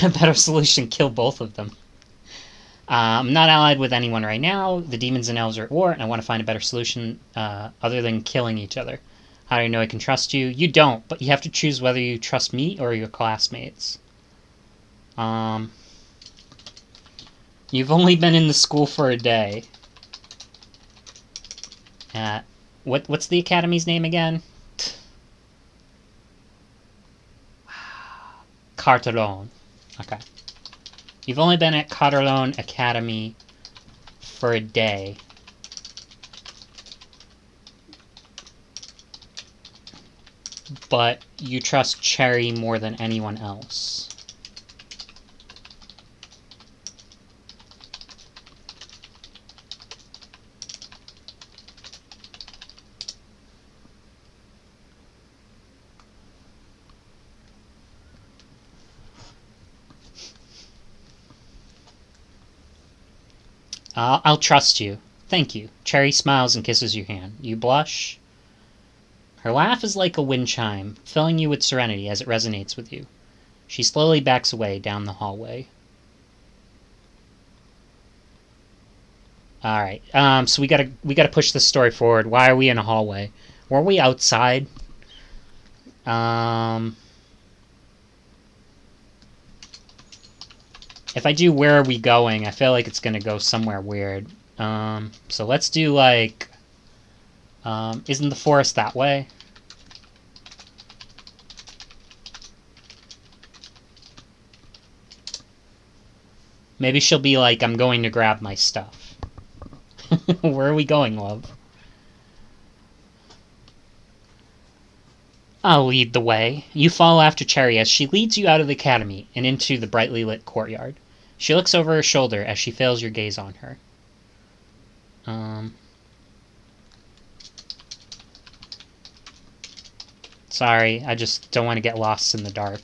A better solution, kill both of them. I'm not allied with anyone right now. The demons and elves are at war, and I want to find a better solution other than killing each other. How do I know I can trust you? You don't, but you have to choose whether you trust me or your classmates. You've only been in the school for a day. What's the academy's name again? Carteron. Okay. You've only been at Carteron Academy for a day. But you trust Cherry more than anyone else. I'll trust you. Thank you. Cherry smiles and kisses your hand. You blush. Her laugh is like a wind chime, filling you with serenity as it resonates with you. She slowly backs away down the hallway. Alright, so we gotta push this story forward. Why are we in a hallway? Were we outside? If I do where are we going, I feel like it's gonna go somewhere weird. So let's do like... isn't the forest that way? Maybe she'll be like, I'm going to grab my stuff. Where are we going, love? I'll lead the way. You follow after Cherry as she leads you out of the academy and into the brightly lit courtyard. She looks over her shoulder as she fails your gaze on her. Sorry, I just don't want to get lost in the dark.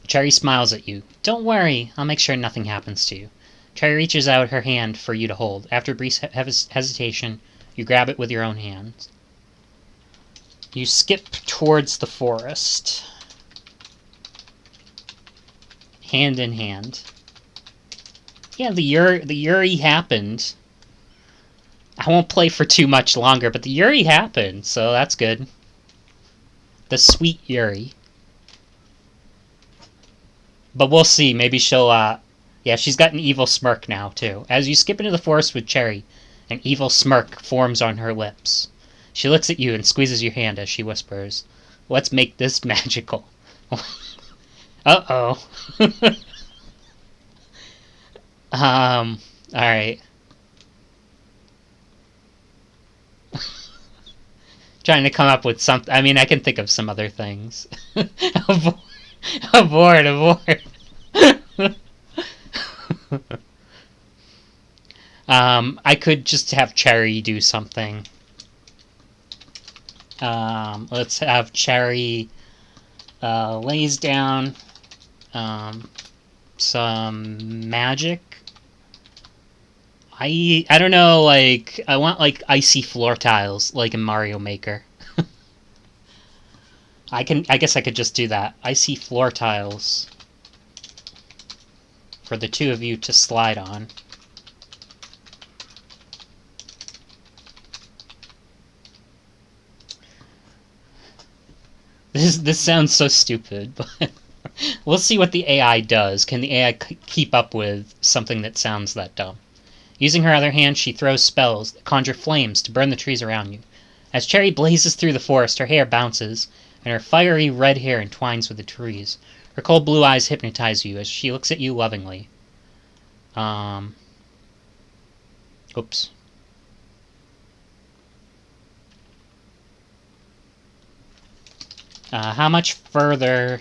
Cherry smiles at you. Don't worry, I'll make sure nothing happens to you. Cherry reaches out her hand for you to hold. After a brief hesitation, you grab it with your own hands. You skip towards the forest. Hand in hand. Yeah, the Yuri happened. I won't play for too much longer, but the Yuri happened, so that's good. The sweet Yuri. But we'll see. Maybe she'll, yeah, she's got an evil smirk now, too. As you skip into the forest with Cherry, an evil smirk forms on her lips. She looks at you and squeezes your hand as she whispers, "Let's make this magical." Uh-oh. Alright. Trying to come up with something. I mean, I can think of some other things. Abort. I could just have Cherry do something. Let's have Cherry lays down some magic. I don't know, like, I want, like, icy floor tiles, like in Mario Maker. I guess I could just do that. Icy floor tiles for the two of you to slide on. This sounds so stupid, but we'll see what the AI does. Can the AI keep up with something that sounds that dumb? Using her other hand, she throws spells that conjure flames to burn the trees around you. As Cherry blazes through the forest, her hair bounces, and her fiery red hair entwines with the trees. Her cold blue eyes hypnotize you as she looks at you lovingly. Oops. How much further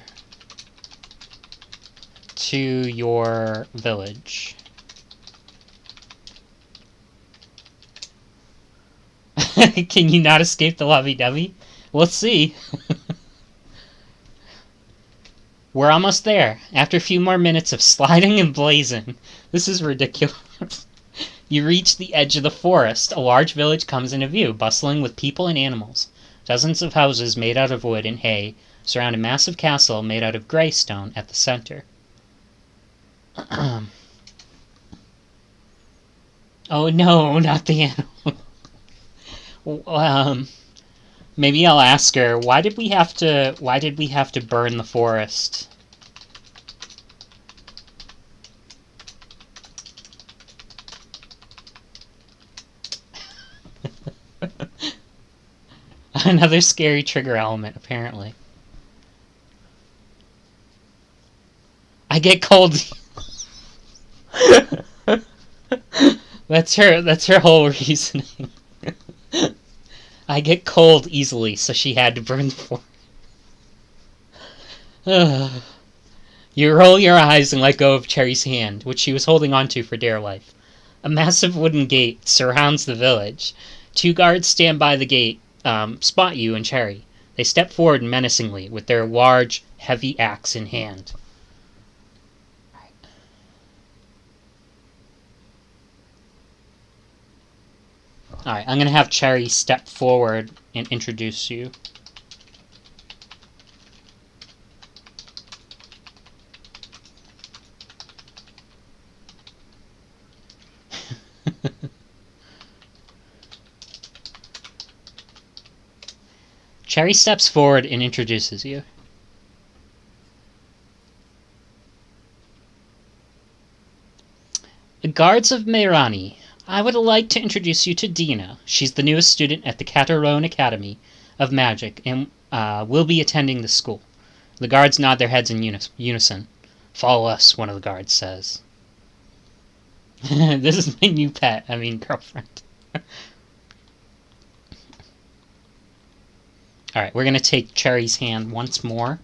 to your village? Can you not escape the lovey-dovey? Let's see. We're almost there. After a few more minutes of sliding and blazing. This is ridiculous. You reach the edge of the forest. A large village comes into view, bustling with people and animals. Dozens of houses made out of wood and hay surround a massive castle made out of gray stone at the center. Oh no, not the animal. Maybe I'll ask her, why did we have to burn the forest? Another scary trigger element, apparently. I get cold. That's her whole reasoning. I get cold easily, so she had to burn the forest. You roll your eyes and let go of Cherry's hand, which she was holding onto for dear life. A massive wooden gate surrounds the village. 2 guards stand by the gate, spot you and Cherry. They step forward menacingly with their large, heavy axe in hand. Alright, I'm going to have Cherry step forward and introduce you. Cherry steps forward and introduces you. Guards of Meirani, I would like to introduce you to Dina. She's the newest student at the Caterone Academy of Magic and will be attending the school. The guards nod their heads in unison. Follow us, one of the guards says. This is my new pet, girlfriend. Alright, we're going to take Cherry's hand once more.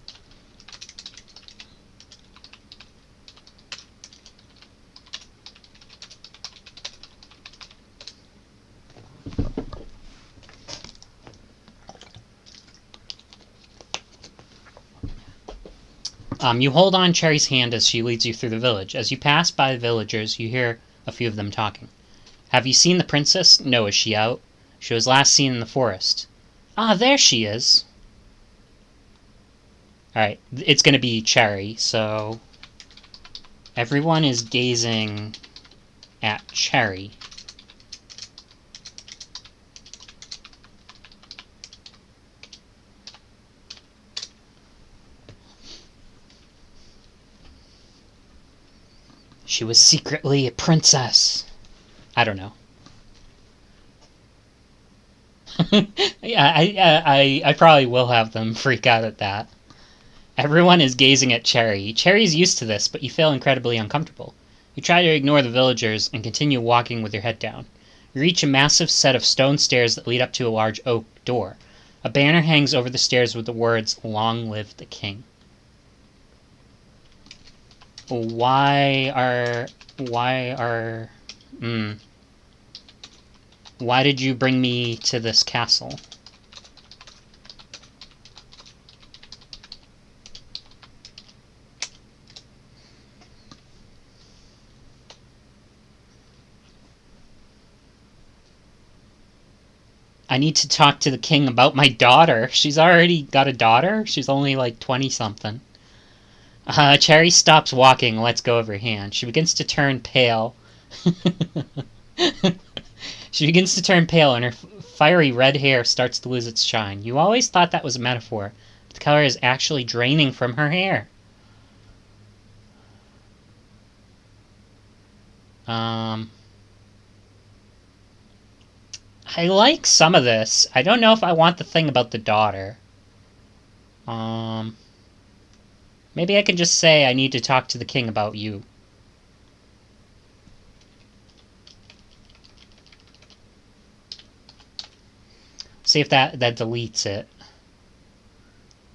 You hold on Cherry's hand as she leads you through the village. As you pass by the villagers, you hear a few of them talking. Have you seen the princess? No, is she out? She was last seen in the forest. Ah, there she is. Alright, it's going to be Cherry, so... Everyone is gazing at Cherry. She was secretly a princess. I don't know. Yeah, I probably will have them freak out at that. Everyone is gazing at Cherry. Cherry's used to this, but you feel incredibly uncomfortable. You try to ignore the villagers and continue walking with your head down. You reach a massive set of stone stairs that lead up to a large oak door. A banner hangs over the stairs with the words, "Long live the king." Why did you bring me to this castle? I need to talk to the king about my daughter. She's already got a daughter? She's only like 20-something. Cherry stops walking and lets go of her hand. She begins to turn pale. She begins to turn pale and her fiery red hair starts to lose its shine. You always thought that was a metaphor. But the color is actually draining from her hair. I like some of this. I don't know if I want the thing about the daughter. Maybe I can just say I need to talk to the king about you. See if that deletes it.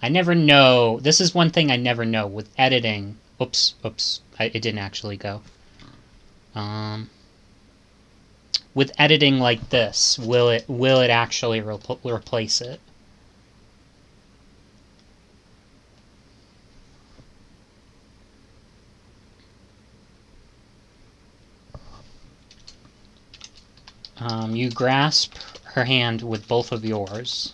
I never know. This is one thing I never know with editing. Oops. It didn't actually go. With editing like this, will it actually replace it? You grasp her hand with both of yours.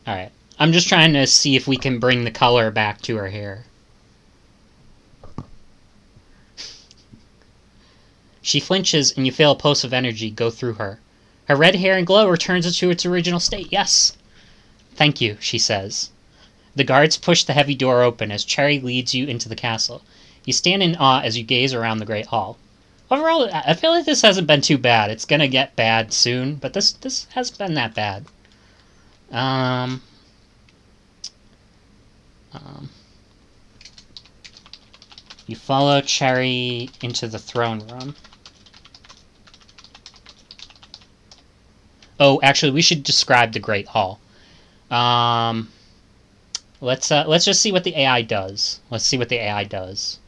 Alright. I'm just trying to see if we can bring the color back to her hair. She flinches and you feel a pulse of energy go through her. Her red hair and glow returns to its original state. Yes! Thank you, she says. The guards push the heavy door open as Cherry leads you into the castle. You stand in awe as you gaze around the Great Hall. Overall, I feel like this hasn't been too bad. It's gonna get bad soon, but this hasn't been that bad. You follow Cherry into the throne room. Oh, actually, we should describe the Great Hall. Let's just see what the AI does. Let's see what the AI does.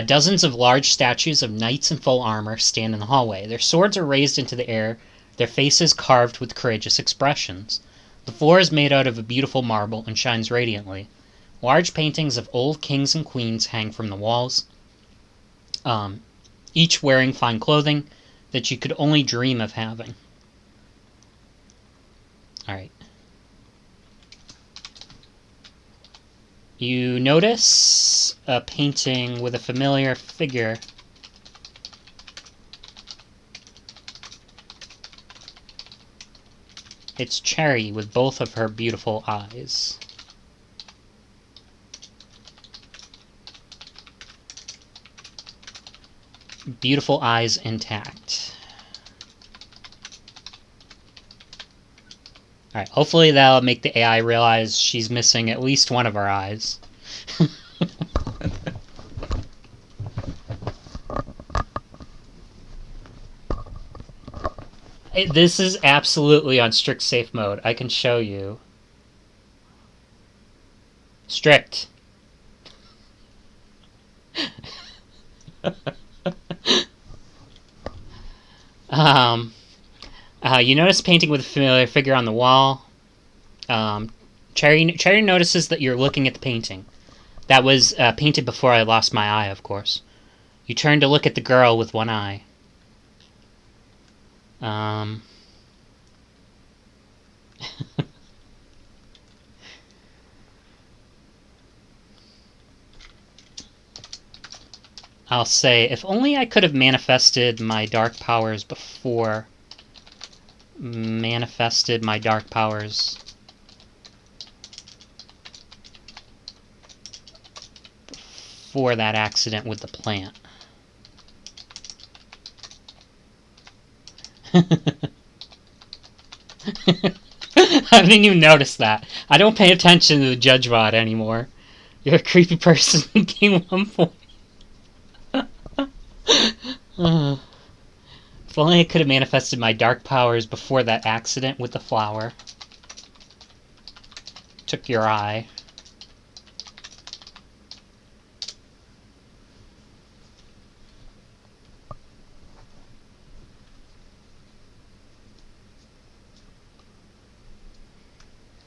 Dozens of large statues of knights in full armor stand in the hallway. Their swords are raised into the air, their faces carved with courageous expressions. The floor is made out of a beautiful marble and shines radiantly. Large paintings of old kings and queens hang from the walls, each wearing fine clothing that you could only dream of having. Alright. You notice a painting with a familiar figure. It's Cherry with both of her beautiful eyes. Beautiful eyes intact. Alright, hopefully that'll make the AI realize she's missing at least one of her eyes. This is absolutely on strict safe mode. I can show you. Strict. You notice a painting with a familiar figure on the wall. Cherry notices that you're looking at the painting. That was painted before I lost my eye, of course. You turn to look at the girl with one eye. I'll say, if only I could have manifested my dark powers before. Manifested my dark powers. Before that accident with the plant. I didn't even notice that. I don't pay attention to the judge bot anymore. You're a creepy person. Game 1 point. If only I could have manifested my dark powers before that accident with the flower. Took your eye.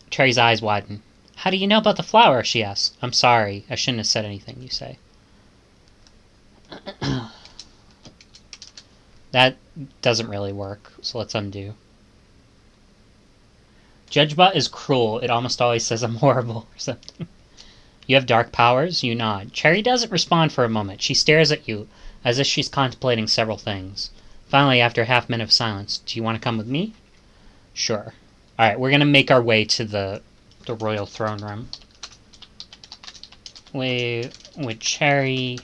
Cherry's eyes widen. How do you know about the flower? She asks. I'm sorry. I shouldn't have said anything, you say. That doesn't really work, so let's undo. JudgeBot is cruel. It almost always says I'm horrible or something. You have dark powers? You nod. Cherry doesn't respond for a moment. She stares at you, as if she's contemplating several things. Finally, after a half-minute of silence, do you want to come with me? Sure. Alright, we're going to make our way to the royal throne room. With Cherry...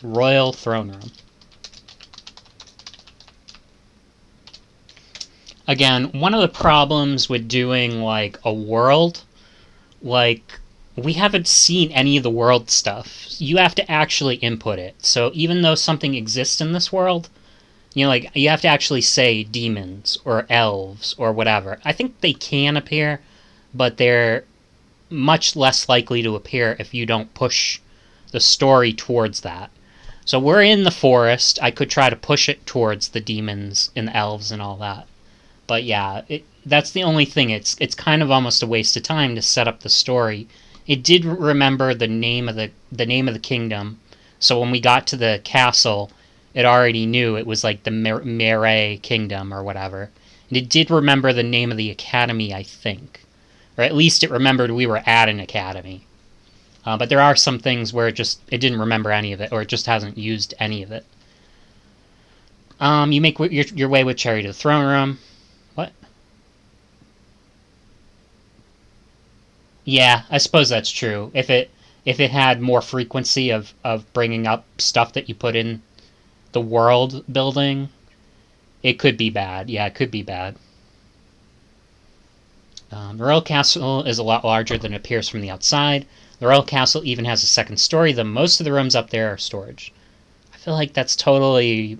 Royal throne room. Again, one of the problems with doing, like, a world, like, we haven't seen any of the world stuff. You have to actually input it. So even though something exists in this world, you know, like, you have to actually say demons or elves or whatever. I think they can appear, but they're much less likely to appear if you don't push the story towards that. So we're in the forest. I could try to push it towards the demons and the elves and all that. But yeah, that's the only thing. It's kind of almost a waste of time to set up the story. It did remember the name of the kingdom. So when we got to the castle, it already knew it was like the Merae Kingdom or whatever. And it did remember the name of the academy, I think. Or at least it remembered we were at an academy. But there are some things where it didn't remember any of it, or it just hasn't used any of it. You make your way with Cherry to the throne room. What? Yeah, I suppose that's true. If it had more frequency of bringing up stuff that you put in the world building, it could be bad. Yeah, it could be bad. The Royal Castle is a lot larger than it appears from the outside. The Royal Castle even has a second story, though most of the rooms up there are storage. I feel like that's totally...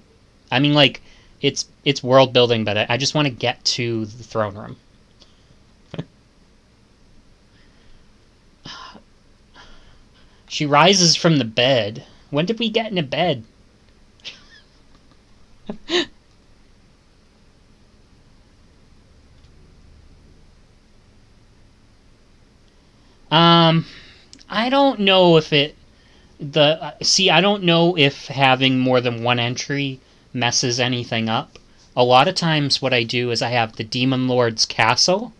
I mean, like, it's world building, but I just want to get to the throne room. She rises from the bed. When did we get into bed? I don't know if I don't know if having more than one entry messes anything up. A lot of times what I do is I have the Demon Lord's Castle,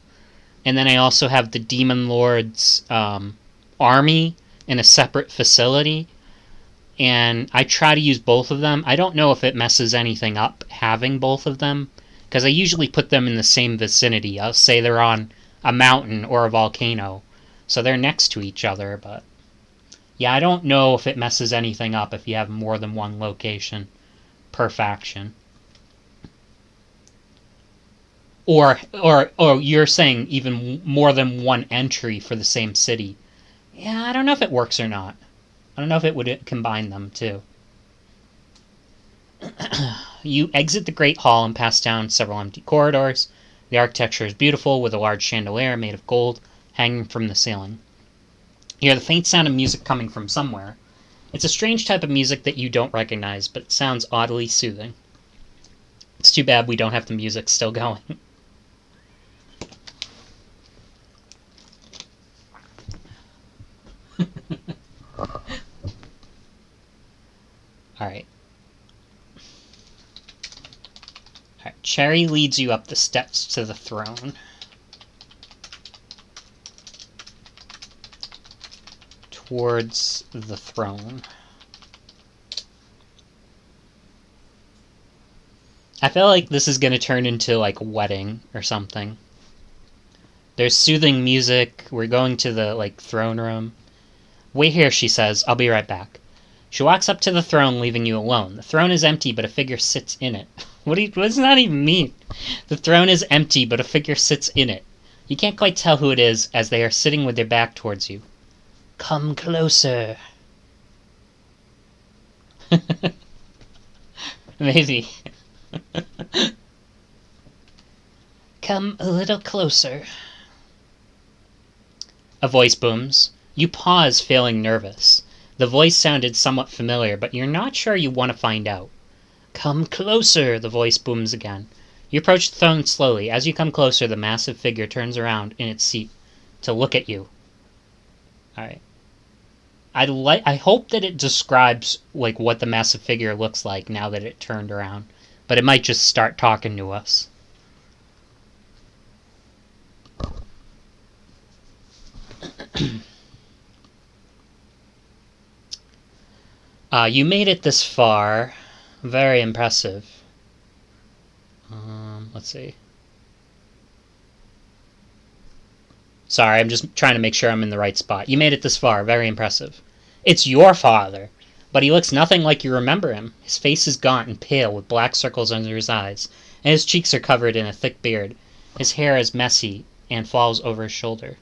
and then I also have the Demon Lord's army in a separate facility, and I try to use both of them. I don't know if it messes anything up having both of them, because I usually put them in the same vicinity. I'll say they're on a mountain or a volcano, so they're next to each other, but yeah, I don't know if it messes anything up if you have more than one location per faction. Or you're saying even more than one entry for the same city. Yeah, I don't know if it works or not. I don't know if it would combine them, too. You exit the Great Hall and pass down several empty corridors. The architecture is beautiful, with a large chandelier made of gold hanging from the ceiling. You hear the faint sound of music coming from somewhere. It's a strange type of music that you don't recognize, but it sounds oddly soothing. It's too bad we don't have the music still going. Alright. Alright, Cherry leads you up the steps to the throne. Towards the throne. I feel like this is gonna turn into, like, a wedding or something. There's soothing music. We're going to the, like, throne room. Wait here, she says. I'll be right back. She walks up to the throne, leaving you alone. The throne is empty, but a figure sits in it. What does that even mean? The throne is empty, but a figure sits in it. You can't quite tell who it is, as they are sitting with their back towards you. Come closer. Maybe. Come a little closer. A voice booms. You pause, feeling nervous. The voice sounded somewhat familiar, but you're not sure you want to find out. Come closer, the voice booms again. You approach the throne slowly. As you come closer, the massive figure turns around in its seat to look at you. Alright. I hope that it describes, like, what the massive figure looks like now that it turned around. But it might just start talking to us. You made it this far. Very impressive. Let's see. Sorry, I'm just trying to make sure I'm in the right spot. You made it this far. Very impressive. It's your father. But he looks nothing like you remember him. His face is gaunt and pale, with black circles under his eyes, and his cheeks are covered in a thick beard. His hair is messy and falls over his shoulder.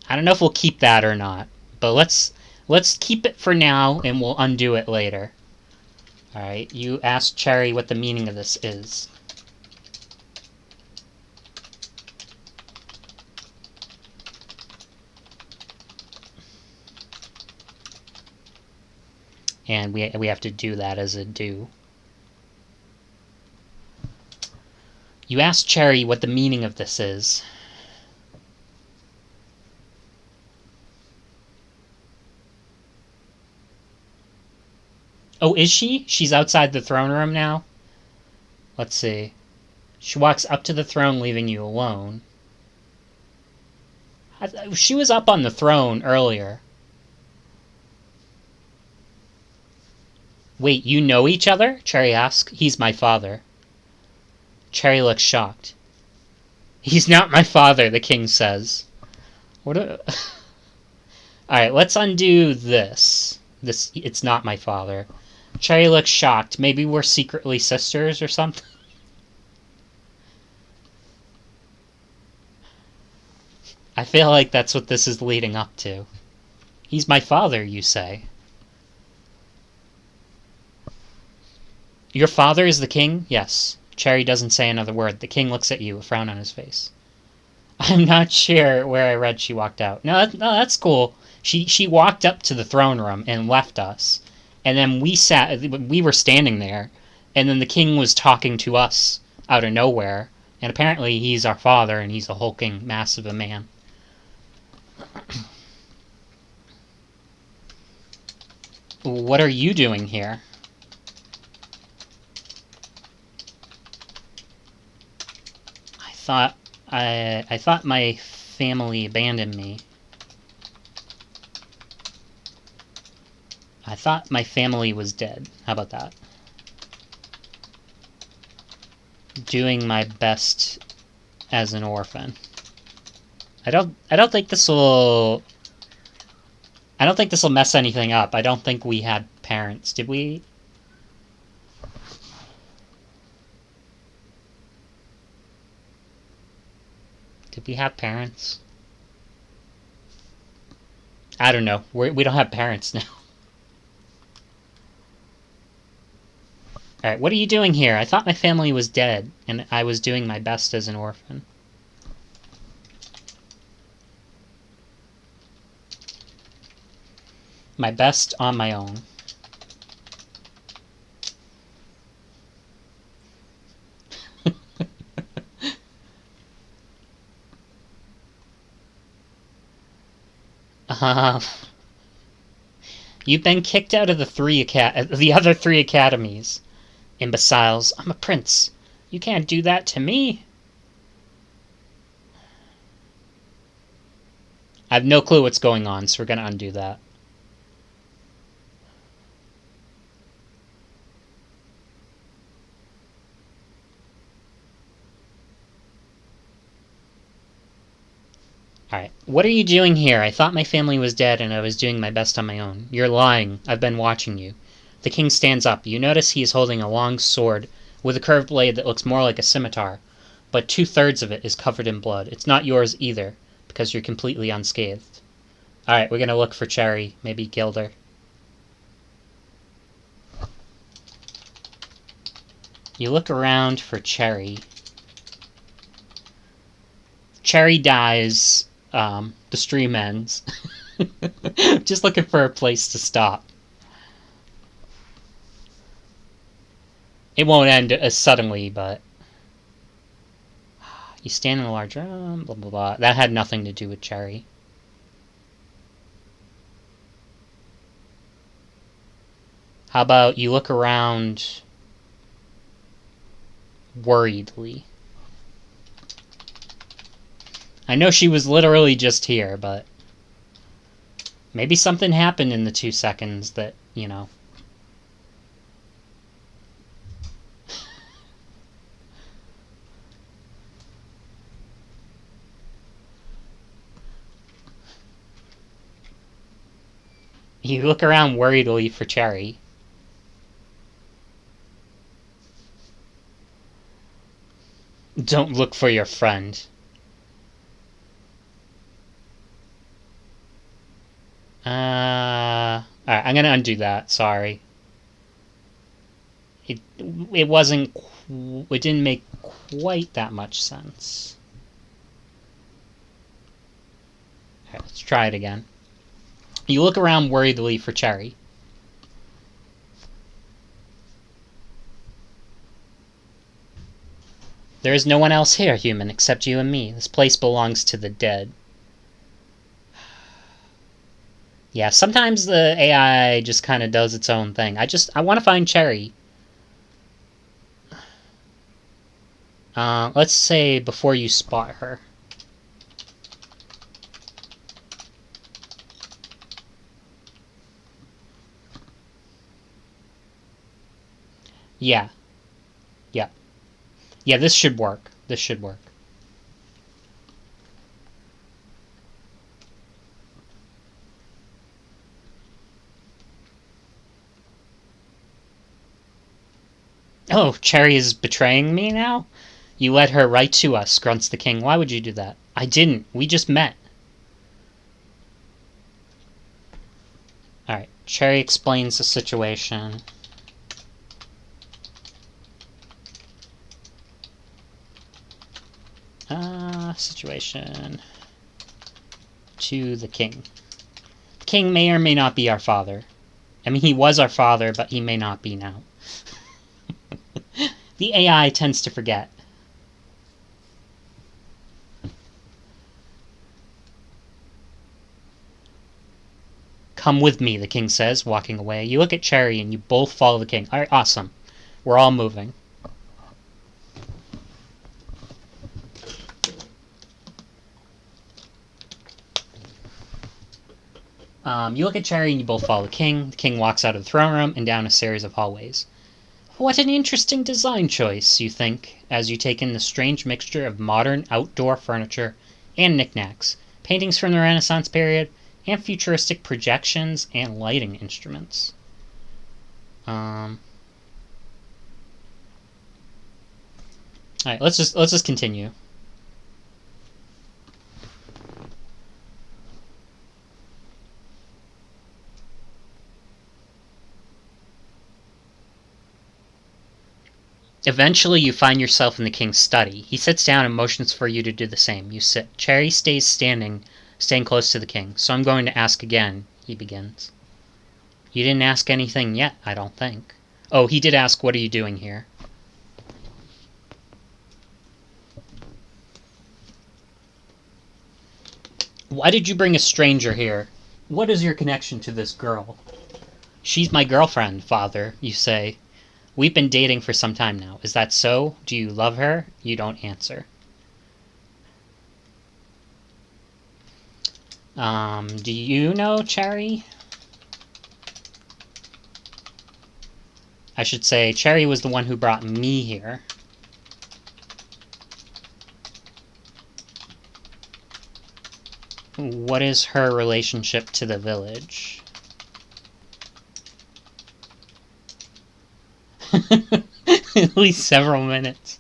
I don't know if we'll keep that or not, but let's keep it for now, and we'll undo it later. Alright, you asked Cherry what the meaning of this is. And we have to do that as a do. You asked Cherry what the meaning of this is. Oh, is she? She's outside the throne room now? Let's see. She walks up to the throne, leaving you alone. She was up on the throne earlier. Wait, you know each other? Cherry asks. He's my father. Cherry looks shocked. He's not my father, the king says. What a... Alright, let's undo this. It's not my father. Cherry looks shocked. Maybe we're secretly sisters or something? I feel like that's what this is leading up to. He's my father, you say. Your father is the king? Yes. Cherry doesn't say another word. The king looks at you, a frown on his face. I'm not sure where I read she walked out. No, that's cool. She walked up to the throne room and left us. And then we were standing there, and then the king was talking to us out of nowhere. And apparently he's our father, and he's a hulking mass of a man. What are you doing here? I thought my family abandoned me. I thought my family was dead. How about that? Doing my best as an orphan. I don't think this will mess anything up. I don't think we had parents. Did we? Did we have parents? I don't know. We don't have parents now. Alright, what are you doing here? I thought my family was dead, and I was doing my best as an orphan. My best on my own. You've been kicked out of the other 3 academies. Imbeciles, I'm a prince. You can't do that to me. I have no clue what's going on, so we're gonna undo that. Alright, what are you doing here? I thought my family was dead and I was doing my best on my own. You're lying. I've been watching you. The king stands up. You notice he is holding a long sword with a curved blade that looks more like a scimitar, but 2/3 of it is covered in blood. It's not yours either, because you're completely unscathed. Alright, we're gonna look for Cherry. Maybe Gilder. You look around for Cherry. Cherry dies. The stream ends. Just looking for a place to stop. It won't end as suddenly, but... You stand in a large room, blah blah blah. That had nothing to do with Cherry. How about you look around... worriedly? I know she was literally just here, but... maybe something happened in the 2 seconds that, you know... You look around worriedly for Cherry. Don't look for your friend. Alright, I'm gonna undo that, sorry. It didn't make quite that much sense. Alright, let's try it again. You look around worriedly for Cherry. There is no one else here, human, except you and me. This place belongs to the dead. Yeah, sometimes the AI just kind of does its own thing. I want to find Cherry. Let's say before you spot her. Yeah. Yeah. Yeah, this should work. This should work. Oh, Cherry is betraying me now? You led her right to us, grunts the king. Why would you do that? I didn't. We just met. Alright, Cherry explains the situation. Situation to the king. The king may or may not be our father. I mean, he was our father, but he may not be now. The AI tends to forget. Come with me, the king says, walking away. You look at Cherry and you both follow the king. Alright, awesome. We're all moving. You look at Cherry and you both follow the king. The king walks out of the throne room and down a series of hallways. What an interesting design choice, you think, as you take in the strange mixture of modern outdoor furniture and knickknacks, paintings from the Renaissance period, and futuristic projections and lighting instruments. Alright, let's just continue. Eventually, you find yourself in the king's study. He sits down and motions for you to do the same. You sit. Cherry stays staying close to the king. So I'm going to ask again, he begins. You didn't ask anything yet, I don't think. Oh, he did ask, what are you doing here? Why did you bring a stranger here? What is your connection to this girl? She's my girlfriend, father, you say. We've been dating for some time now. Is that so? Do you love her? You don't answer. Do you know Cherry? I should say, Cherry was the one who brought me here. What is her relationship to the village? At least several minutes.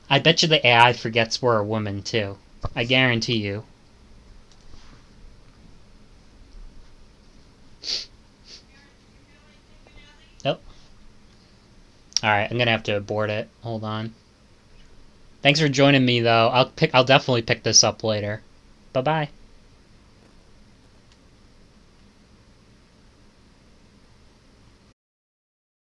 I bet you the AI forgets we're a woman, too. I guarantee you. Nope. Alright, I'm gonna have to abort it. Hold on. Thanks for joining me, though. I'll definitely pick this up later. Bye-bye.